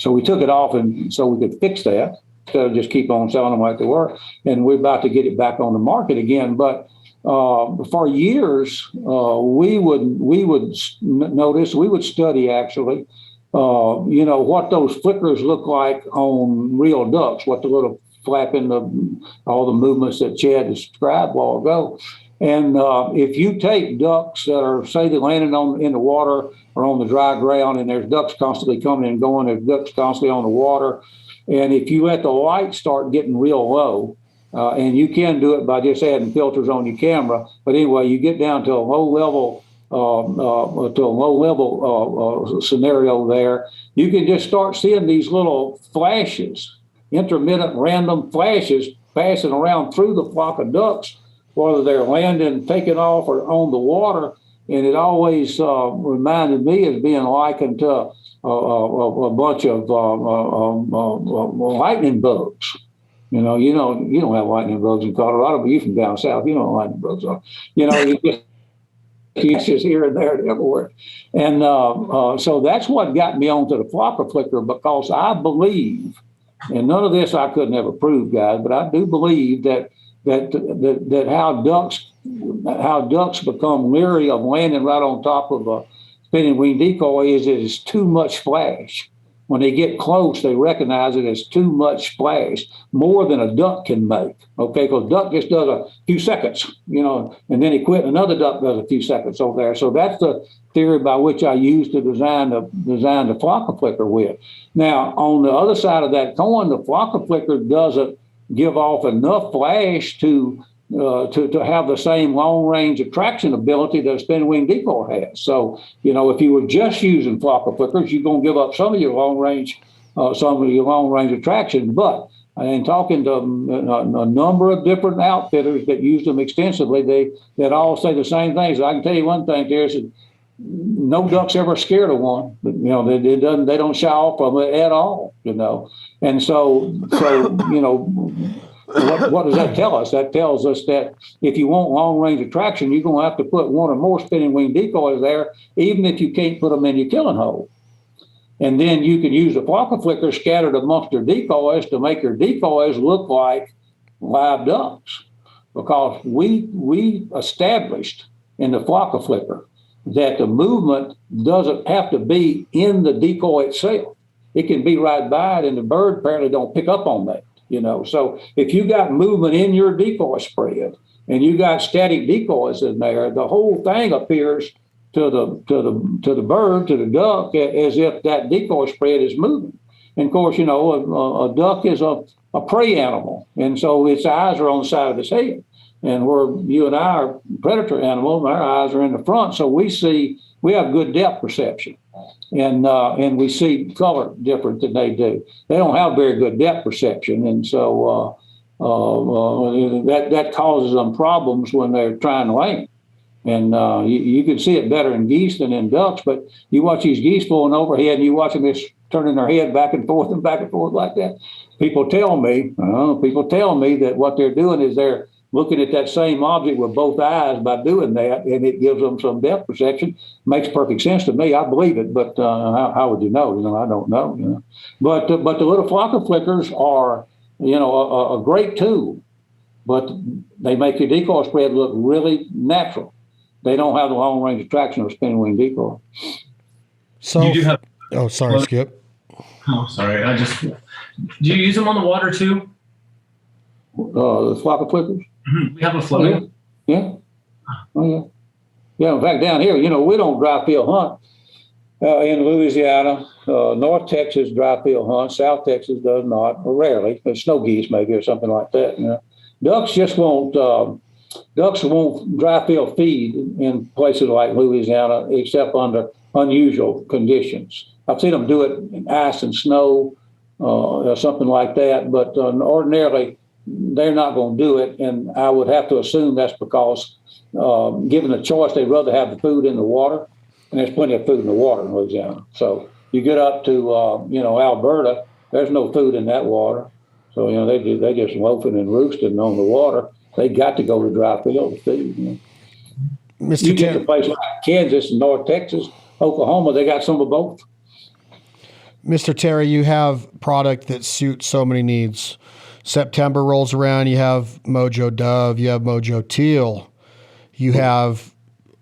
so we took it off, and so we could fix that. instead of just keep on selling them like they were. And we're about to get it back on the market again. But for years, we would notice, we would study actually, what those flickers look like on real ducks, what the little flapping, all the movements that Chad described a while ago. And if you take ducks that are, say, they landed in the water or on the dry ground, and there's ducks constantly coming and going, there's ducks constantly on the water, and if you let the light start getting real low, and you can do it by just adding filters on your camera, but anyway, you get down to a low level scenario there, you can just start seeing these little flashes, intermittent random flashes passing around through the flock of ducks, whether they're landing, taking off, or on the water. And it always reminded me as being likened to a bunch of lightning bugs. You don't have lightning bugs in Colorado, but you from down south, you know what lightning bugs are. You just here and there and everywhere. And so that's what got me onto the flocker flicker, because I believe, and none of this I could never prove, guys, but I do believe that how ducks become leery of landing right on top of a spinning wing decoy is it is too much flash. When they get close, they recognize it as too much flash, more than a duck can make. Okay, because duck just does a few seconds, and then he quit. And another duck does a few seconds over there. So that's the theory by which I use to design the flocker flicker with. Now, on the other side of that coin, the flocker flicker doesn't give off enough flash to have the same long range attraction ability that a spinning wing decoy has. So, if you were just using flocker flickers, you're going to give up some of your long range attraction. But in talking to a number of different outfitters that use them extensively, that all say the same things. I can tell you one thing, Terry, no duck's ever scared of one. But, they don't shy off from it at all. And so what does that tell us? That tells us that if you want long-range attraction, you're going to have to put one or more spinning wing decoys there, even if you can't put them in your killing hole. And then you can use the flocker flicker scattered amongst your decoys to make your decoys look like live ducks. Because we established in the flocker flicker that the movement doesn't have to be in the decoy itself. It can be right by it, and the bird apparently don't pick up on that. So if you got movement in your decoy spread and you got static decoys in there, the whole thing appears to the bird, to the duck, as if that decoy spread is moving. And of course, a duck is a prey animal, and so its eyes are on the side of its head. And where you and I are predator animals, our eyes are in the front, so we have good depth perception. And we see color different than they do. They don't have very good depth perception, and so that causes them problems when they're trying to land. And you can see it better in geese than in ducks, but you watch these geese flying overhead, and you watch them just turning their head back and forth like that. People tell me that what they're doing is they're looking at that same object with both eyes by doing that, and it gives them some depth perception. Makes perfect sense to me. I believe it, but how would you know? I don't know. But the little flocker flickers are, a great tool, but they make your decoy spread look really natural. They don't have the long range attraction of a spinning wing decoy. So, you do have. Oh, sorry, Skip. Oh, sorry. Do you use them on the water too? The flocker flickers. Mm-hmm. We have a floating. Yeah. Oh, yeah. In fact, down here, we don't dry field hunt in Louisiana. North Texas dry field hunt. South Texas does not, or rarely. Snow geese maybe or something like that. Ducks just won't. Ducks won't dry field feed in places like Louisiana except under unusual conditions. I've seen them do it in ice and snow or something like that, but ordinarily they're not going to do it. And I would have to assume that's because given the choice, they'd rather have the food in the water, and there's plenty of food in the water in Louisiana. So you get up to, Alberta, there's no food in that water. So, they just loafing and roosting on the water. They got to go to dry field to feed. Mr. You get to places like Kansas and North Texas, Oklahoma, they got some of both. Mr. Terry, you have product that suits so many needs. September rolls around, you have MOJO Dove, you have MOJO Teal, you have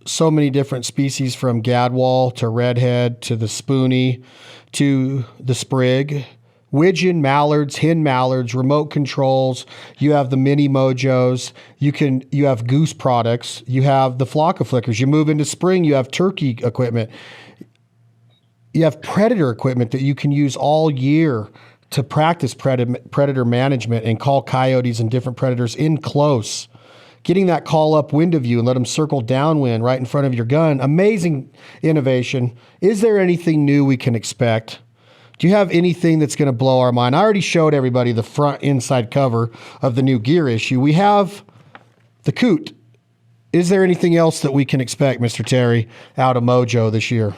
so many different species from gadwall to redhead to the spoony to the sprig, widgeon mallards, hen mallards, remote controls. You have the mini MOJOs. You have goose products. You have the flock of flickers. You move into spring, you have turkey equipment. You have predator equipment that you can use all year to practice predator management and call coyotes and different predators in close. Getting that call up wind of view and let them circle downwind right in front of your gun. Amazing innovation. Is there anything new we can expect? Do you have anything that's going to blow our mind? I already showed everybody the front inside cover of the new gear issue. We have the coot. Is there anything else that we can expect, Mr. Terry, out of MOJO this year?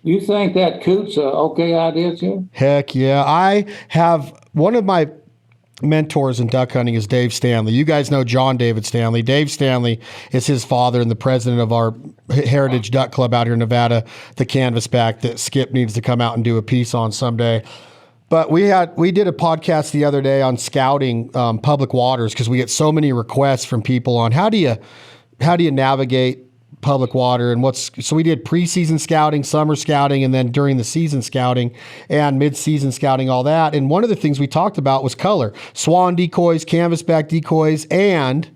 You think that coot's a okay idea, too? Heck yeah. I have one of my mentors in duck hunting is Dave Stanley. You guys know John David Stanley. Dave Stanley is his father and the president of our Heritage Duck Club out here in Nevada, the Canvasback that Skip needs to come out and do a piece on someday. But we did a podcast the other day on scouting public waters because we get so many requests from people on how do you navigate public water and so we did preseason scouting, summer scouting, and then during the season scouting and mid-season scouting, all that. And one of the things we talked about was color, swan decoys, canvasback decoys, and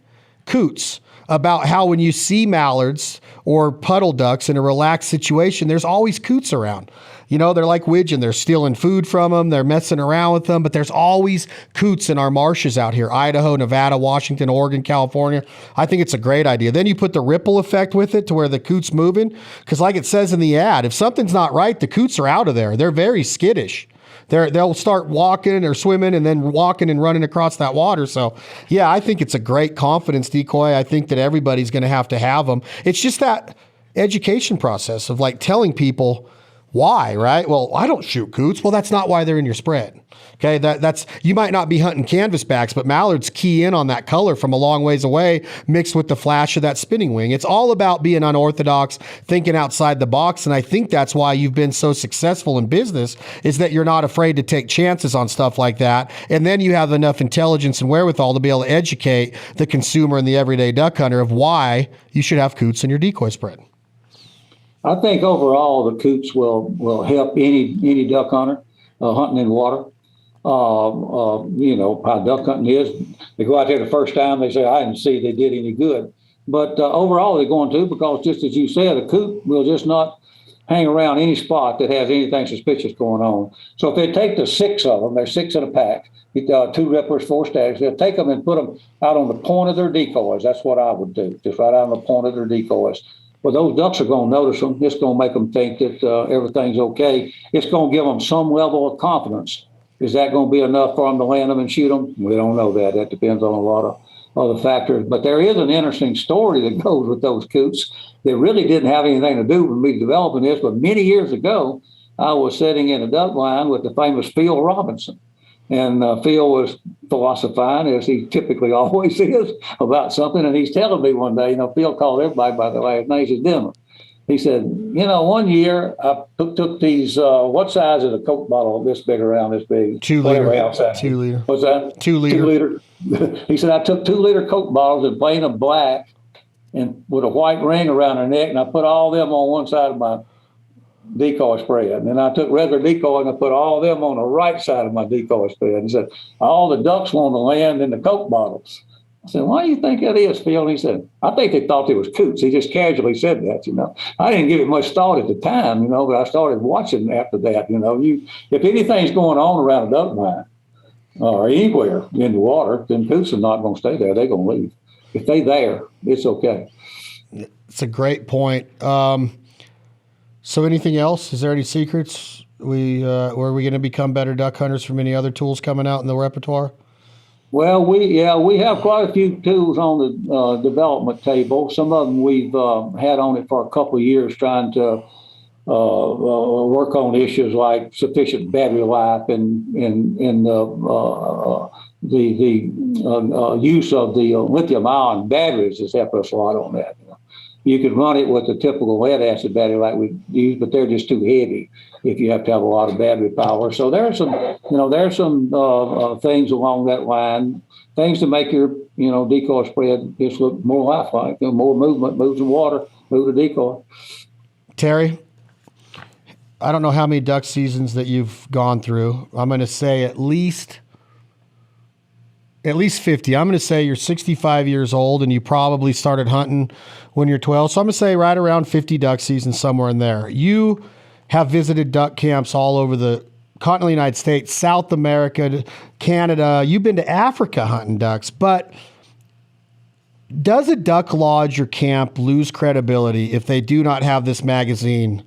coots. About how when you see mallards or puddle ducks in a relaxed situation, there's always coots around. You know, they're like widgeon. They're stealing food from them. They're messing around with them. But there's always coots in our marshes out here, Idaho, Nevada, Washington, Oregon, California. I think it's a great idea. Then you put the ripple effect with it to where the coot's moving. Because like it says in the ad, if something's not right, the coots are out of there. They're very skittish. They'll start walking or swimming and then walking and running across that water. So, yeah, I think it's a great confidence decoy. I think that everybody's going to have them. It's just that education process of like telling people why, right? Well, I don't shoot coots. Well, that's not why they're in your spread. Okay, that's you might not be hunting canvasbacks, but mallards key in on that color from a long ways away, mixed with the flash of that spinning wing. It's all about being unorthodox, thinking outside the box, and I think that's why you've been so successful in business, is that you're not afraid to take chances on stuff like that, and then you have enough intelligence and wherewithal to be able to educate the consumer and the everyday duck hunter of why you should have coots in your decoy spread. I think overall the coots will help any duck hunter hunting in water. You know, how duck hunting is. They go out there the first time, they say, I didn't see they did any good. But overall, they're going to, because just as you said, a coot will just not hang around any spot that has anything suspicious going on. So if they take the 6 of them, there's 6 in a pack, 2 ripplers, 4 stags, they'll take them and put them out on the point of their decoys. That's what I would do, just right out on the point of their decoys. Well, those ducks are going to notice them. It's going to make them think that everything's okay. It's going to give them some level of confidence. Is that going to be enough for them to land them and shoot them? We don't know that. That depends on a lot of other factors. But there is an interesting story that goes with those coots that really didn't have anything to do with me developing this. But many years ago, I was sitting in a duck blind with the famous Phil Robinson. And Phil was philosophizing, as he typically always is, about something. And he's telling me one day, you know, Phil called everybody by their last name. He said, Denmon. He said, you know, one year I took these, what size is a Coke bottle this big, around this big? 2 liter. 2 liter. What's that? 2 liter. 2 liter. He said, I took 2 liter Coke bottles and painted them black and with a white ring around their neck. And I put all them on one side of my decoy spread. And then I took regular decoy and I put all of them on the right side of my decoy spread. And he said, all the ducks want to land in the Coke bottles. I said, why do you think that is, Phil? And he said, I think they thought they was coots. He just casually said that, you know. I didn't give it much thought at the time, you know, but I started watching after that, you know. If anything's going on around a duck blind or anywhere in the water, then coots are not going to stay there. They're going to leave. If they're there, it's okay. It's a great point. So anything else? Is there any secrets? Are we going to become better duck hunters from any other tools coming out in the repertoire? Well, we have quite a few tools on the development table. Some of them we've had on it for a couple of years, trying to work on issues like sufficient battery life and the use of the lithium-ion batteries has helped us a lot on that. You know. You could run it with the typical lead acid battery like we use, but they're just too heavy if you have to have a lot of battery power. So there's some things along that line, things to make your decoy spread just look more lifelike, more movement, move some water, move the decoy. Terry, I don't know how many duck seasons that you've gone through. I'm going to say at least 50. I'm going to say you're 65 years old and you probably started hunting when you're 12. So I'm going to say right around 50 duck seasons, somewhere in there. You have visited duck camps all over the continental United States, South America, Canada. You've been to Africa hunting ducks, but does a duck lodge or camp lose credibility if they do not have this magazine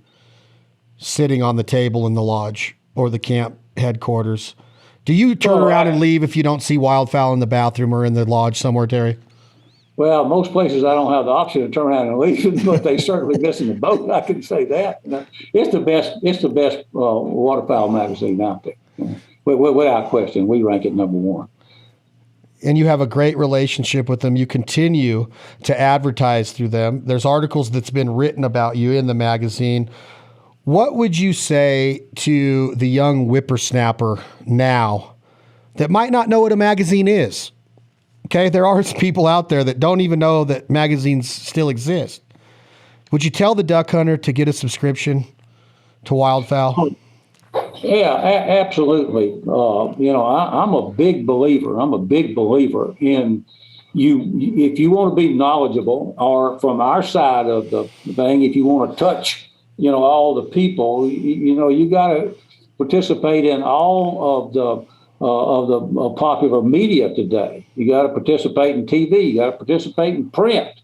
sitting on the table in the lodge or the camp headquarters? Do you turn around and leave if you don't see wildfowl in the bathroom or in the lodge somewhere, Terry? Well, most places I don't have the option to turn around and leave, but they certainly missing the boat. I can say that. It's the best. It's the best waterfowl magazine out there, without question. We rank it number one. And you have a great relationship with them. You continue to advertise through them. There's articles that's been written about you in the magazine. What would you say to the young whippersnapper now that might not know what a magazine is? Okay, there are people out there that don't even know that magazines still exist. Would you tell the duck hunter to get a subscription to Wildfowl? Yeah, absolutely. I'm a big believer. I'm a big believer in you. If you want to be knowledgeable, or from our side of the thing, if you want to touch all the people, you got to participate in all of the popular media today. You got to participate in TV. You got to participate in print.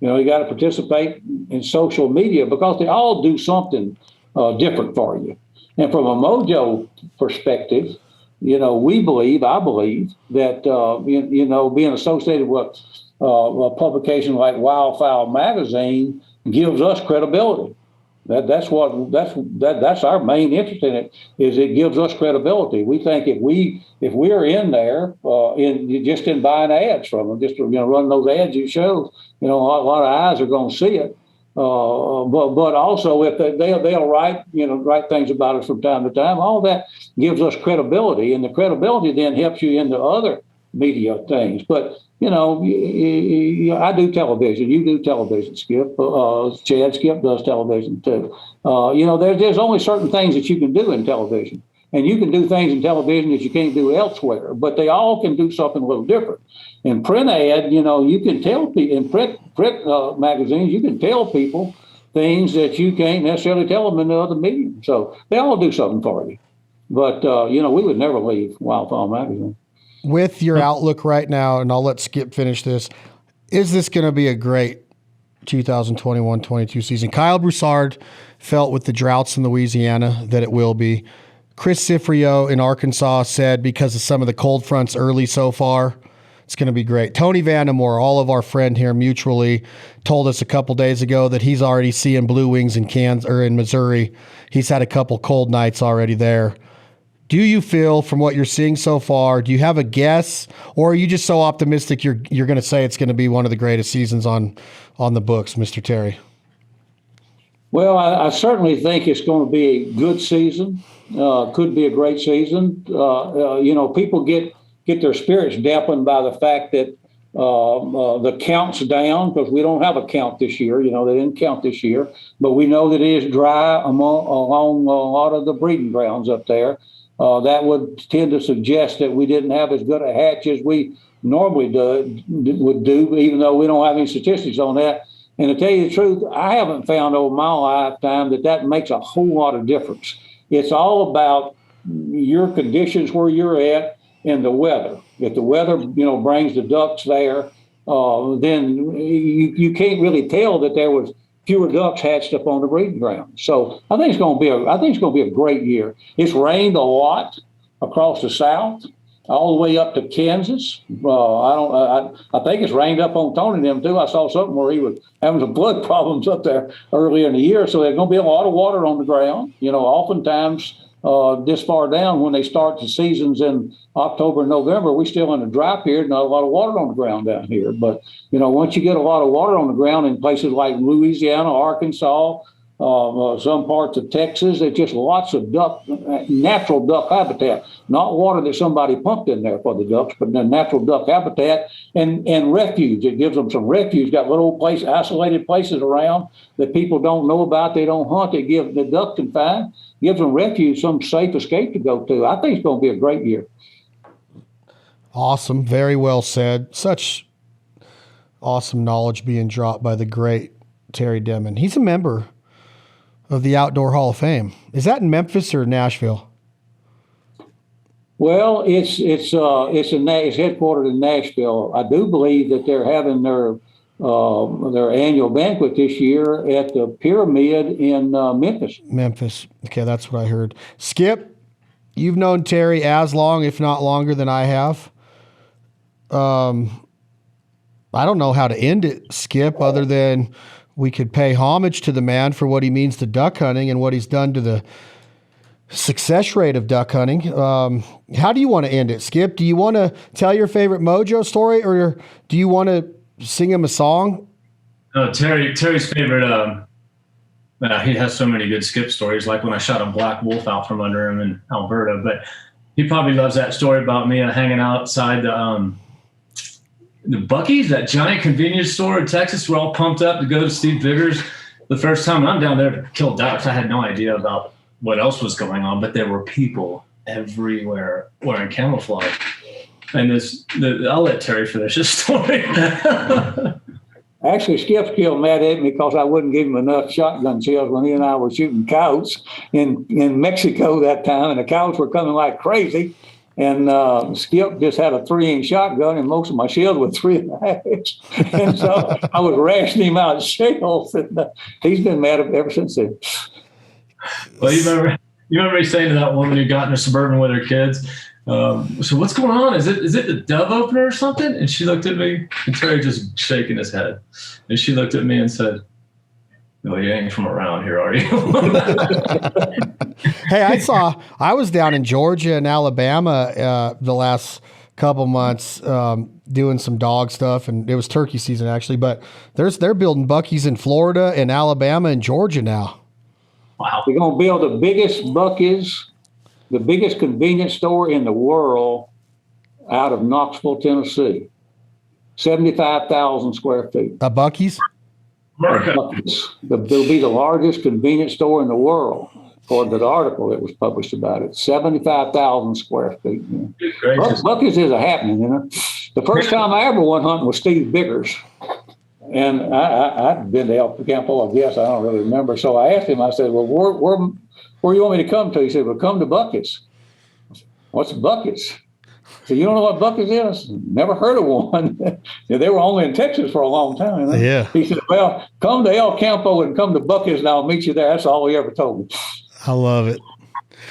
You got to participate in social media because they all do something different for you. And from a MOJO perspective, I believe that being associated with a publication like Wildfowl Magazine gives us credibility. That's our main interest in it, is it gives us credibility. We think if we're in there in buying ads from them, just run those ads you show, a lot of eyes are going to see it. But also if they'll write things about us from time to time, all that gives us credibility, and the credibility then helps you into other media things. But I do television. You do television, Skip. Chad Skip does television too. There's only certain things that you can do in television, and you can do things in television that you can't do elsewhere. But they all can do something a little different. In print ad, you can tell people in print magazines. You can tell people things that you can't necessarily tell them in the other medium. So they all do something for you. But we would never leave Wildfowl Magazine. With your outlook right now, and I'll let Skip finish this, is this going to be a great 2021-22 season? Kyle Broussard felt with the droughts in Louisiana that it will be. Chris Cifrio in Arkansas said because of some of the cold fronts early so far, it's going to be great. Tony Vandemore, all of our friend here mutually, told us a couple days ago that he's already seeing blue wings in Kansas or in Missouri. He's had a couple cold nights already there. Do you feel, from what you're seeing so far, do you have a guess, or are you just so optimistic you're going to say it's going to be one of the greatest seasons on the books, Mr. Terry? Well, I certainly think it's going to be a good season. Could be a great season. People get their spirits dampened by the fact that the count's down, because we don't have a count this year. They didn't count this year, but we know that it is dry along a lot of the breeding grounds up there. That would tend to suggest that we didn't have as good a hatch as we normally would do, even though we don't have any statistics on that. And to tell you the truth, I haven't found over my lifetime that makes a whole lot of difference. It's all about your conditions where you're at and the weather. If the weather, brings the ducks there, then you can't really tell that there was fewer ducks hatched up on the breeding ground. So I think it's going to be a great year. It's rained a lot across the South, all the way up to Kansas. I think it's rained up on Tony and them too. I saw something where he was having some blood problems up there earlier in the year. So there's going to be a lot of water on the ground. Oftentimes this far down, when they start the seasons in October and November, we're still in a dry period, not a lot of water on the ground down here. But, once you get a lot of water on the ground in places like Louisiana, Arkansas, some parts of Texas, there's just lots of natural duck habitat, not water that somebody pumped in there for the ducks, but the natural duck habitat and refuge. It gives them some refuge, got little isolated places around that people don't know about, they don't hunt, they give the duck can find, gives them refuge, some safe escape to go to. I think it's going to be a great year. Awesome. Very well said. Such awesome knowledge being dropped by the great Terry Denmon. He's a member of the Outdoor Hall of Fame. Is that in Memphis or Nashville? Well, it's headquartered in Nashville. I do believe that they're having their annual banquet this year at the Pyramid in Memphis. Memphis. Okay, that's what I heard. Skip, you've known Terry as long, if not longer, than I have. I don't know how to end it, Skip, other than we could pay homage to the man for what he means to duck hunting and what he's done to the success rate of duck hunting. How do you want to end it, Skip? Do you want to tell your favorite Mojo story, or do you want to sing him a song? Terry's favorite, he has so many good Skip stories, like when I shot a black wolf out from under him in Alberta. But he probably loves that story about me hanging outside the Buc-ee's, that giant convenience store in Texas. We're all pumped up to go to Steve Biggers the first time. I'm down there to kill ducks. I had no idea about what else was going on, but there were people everywhere wearing camouflage. And I'll let Terry finish his story. Actually, Skip's still mad at me because I wouldn't give him enough shotgun shells when he and I were shooting coyotes in Mexico that time, and the coyotes were coming like crazy. And Skip just had a 3-inch shotgun, and most of my shells were 3.5-inch. And so I was rationing him out shells, and he's been mad at me ever since then. Well, you remember me saying to that woman who got in a Suburban with her kids, so what's going on? Is it the dove opener or something? And she looked at me, and Terry just shaking his head. And she looked at me and said, "Well, you ain't from around here, are you?" Hey, I was down in Georgia and Alabama the last couple months doing some dog stuff, and it was turkey season actually, but they're building Buc-ee's in Florida and Alabama and Georgia now. Wow. We're going to build the biggest Buc-ee's, the biggest convenience store in the world out of Knoxville, Tennessee. 75,000 square feet. A Buc-ee's? Buc-ee's. It'll be the largest convenience store in the world, according to the article that was published about it. 75,000 square feet. Buc-ee's is a happening, The first time I ever went hunting was Steve Biggers. And I'd been to El Campo, I guess. I don't really remember. So I asked him, I said, well, where do you want me to come to? He said, well, come to Buc-ee's. What's Buc-ee's? I said, you don't know what Buc-ee's is? Never heard of one. They were only in Texas for a long time. Yeah. He said, well, come to El Campo and come to Buc-ee's and I'll meet you there. That's all he ever told me. I love it.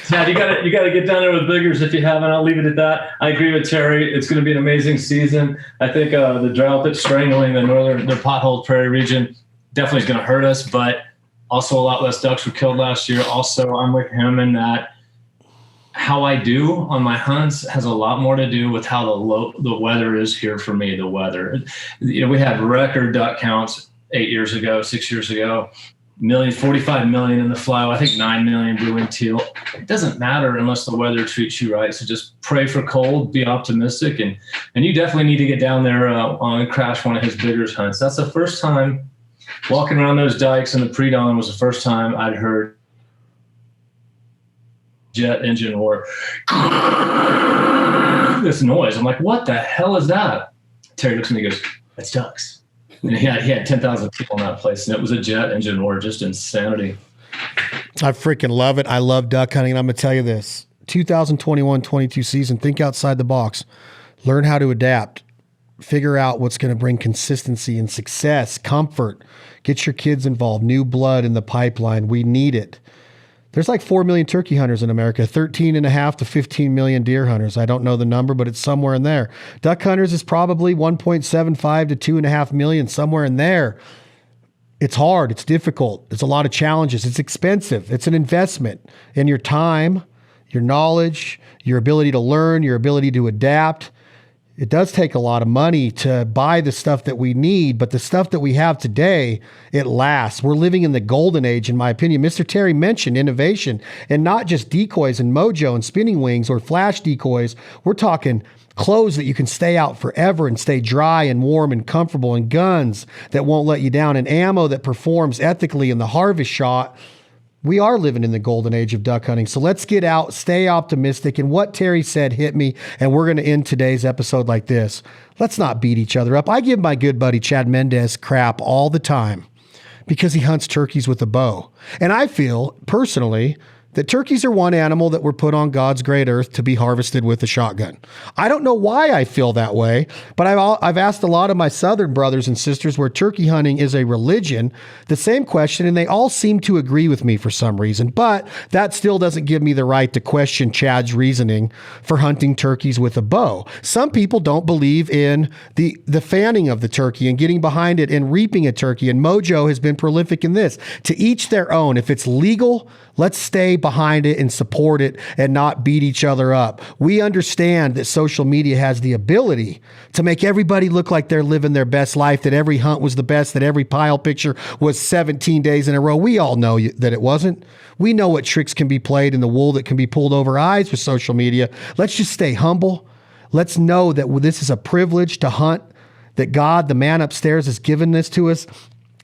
Chad, you got to get down there with Biggers if you haven't. I'll leave it at that. I agree with Terry. It's going to be an amazing season. I think the drought that's strangling the pothole prairie region definitely is going to hurt us, but also a lot less ducks were killed last year. Also, I'm with him in that how I do on my hunts has a lot more to do with how the weather is here for me. The weather, we had record duck counts 6 years ago. 45 million in the flow. I think 9 million blue-winged teal. It doesn't matter unless the weather treats you right. So just pray for cold, be optimistic, and you definitely need to get down there and crash one of his Biggers hunts. That's the first time walking around those dikes in the pre-dawn was the first time I'd heard jet engine or this noise. I'm like, what the hell is that? Terry looks at me and goes, that's ducks. And he had 10,000 people in that place, and it was a jet engine or just insanity. I freaking love it. I love duck hunting, and I'm going to tell you this. 2021-22 season, think outside the box. Learn how to adapt. Figure out what's going to bring consistency and success, comfort. Get your kids involved. New blood in the pipeline. We need it. There's like 4 million turkey hunters in America, 13.5 to 15 million deer hunters. I don't know the number, but it's somewhere in there. Duck hunters is probably 1.75 to 2.5 million, somewhere in there. It's hard. It's difficult. It's a lot of challenges. It's expensive. It's an investment in your time, your knowledge, your ability to learn, your ability to adapt. It does take a lot of money to buy the stuff that we need, but the stuff that we have today, it lasts. We're living in the golden age, in my opinion. Mr. Terry mentioned innovation, and not just decoys and MOJO and spinning wings or flash decoys. We're talking clothes that you can stay out forever and stay dry and warm and comfortable, and guns that won't let you down, and ammo that performs ethically in the harvest shot. We are living in the golden age of duck hunting. So let's get out, stay optimistic. And what Terry said hit me. And we're going to end today's episode like this. Let's not beat each other up. I give my good buddy Chad Mendez crap all the time because he hunts turkeys with a bow. And I feel personally that turkeys are one animal that were put on God's great earth to be harvested with a shotgun. I don't know why I feel that way, but I've asked a lot of my Southern brothers and sisters where turkey hunting is a religion, the same question, and they all seem to agree with me for some reason. But that still doesn't give me the right to question Chad's reasoning for hunting turkeys with a bow. Some people don't believe in the fanning of the turkey and getting behind it and reaping a turkey, and MOJO has been prolific in this. To each their own. If it's legal, let's stay behind it and support it and not beat each other up. We understand that social media has the ability to make everybody look like they're living their best life, that every hunt was the best, that every pile picture was 17 days in a row. We all know that it wasn't. We know what tricks can be played and the wool that can be pulled over eyes with social media. Let's just stay humble. Let's know that this is a privilege to hunt, that God, the man upstairs, has given this to us.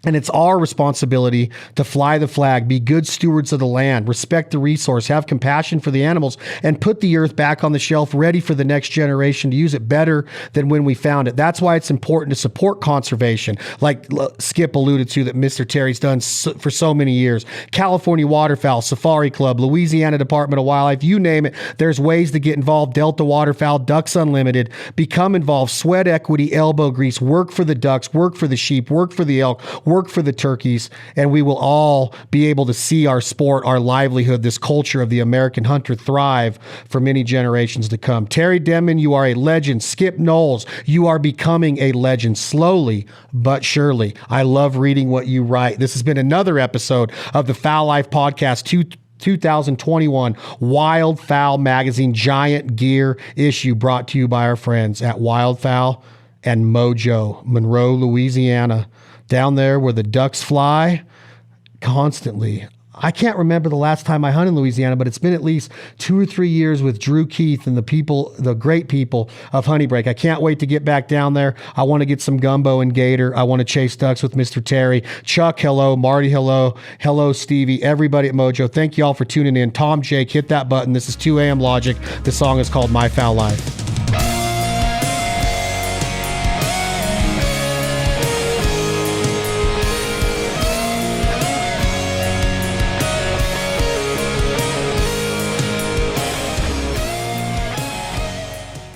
And it's our responsibility to fly the flag, be good stewards of the land, respect the resource, have compassion for the animals, and put the earth back on the shelf ready for the next generation to use it better than when we found it. That's why it's important to support conservation, like Skip alluded to, that Mr. Terry's done for so many years. California Waterfowl, Safari Club, Louisiana Department of Wildlife, you name it. There's ways to get involved. Delta Waterfowl, Ducks Unlimited. Become involved. Sweat equity, elbow grease. Work for the ducks, work for the sheep, work for the elk, work for the turkeys, and we will all be able to see our sport, our livelihood, this culture of the American hunter thrive for many generations to come. Terry Denmon, you are a legend. Skip Knowles, you are becoming a legend slowly but surely. I love reading what you write. This has been another episode of the Fowl Life Podcast 2021 Wildfowl Magazine Giant Gear issue, brought to you by our friends at Wildfowl and MOJO, Monroe, Louisiana. Down there where the ducks fly constantly. I can't remember the last time I hunted in Louisiana, but it's been at least 2 or 3 years with Drew Keith and the great people of Honey Break. I can't wait to get back down there. I want to get some gumbo and gator. I want to chase ducks with Mr. Terry. Chuck, hello. Marty, hello. Hello, Stevie. Everybody at MOJO, thank you all for tuning in. Tom, Jake, hit that button. This is 2 AM Logic. The song is called My Foul Life.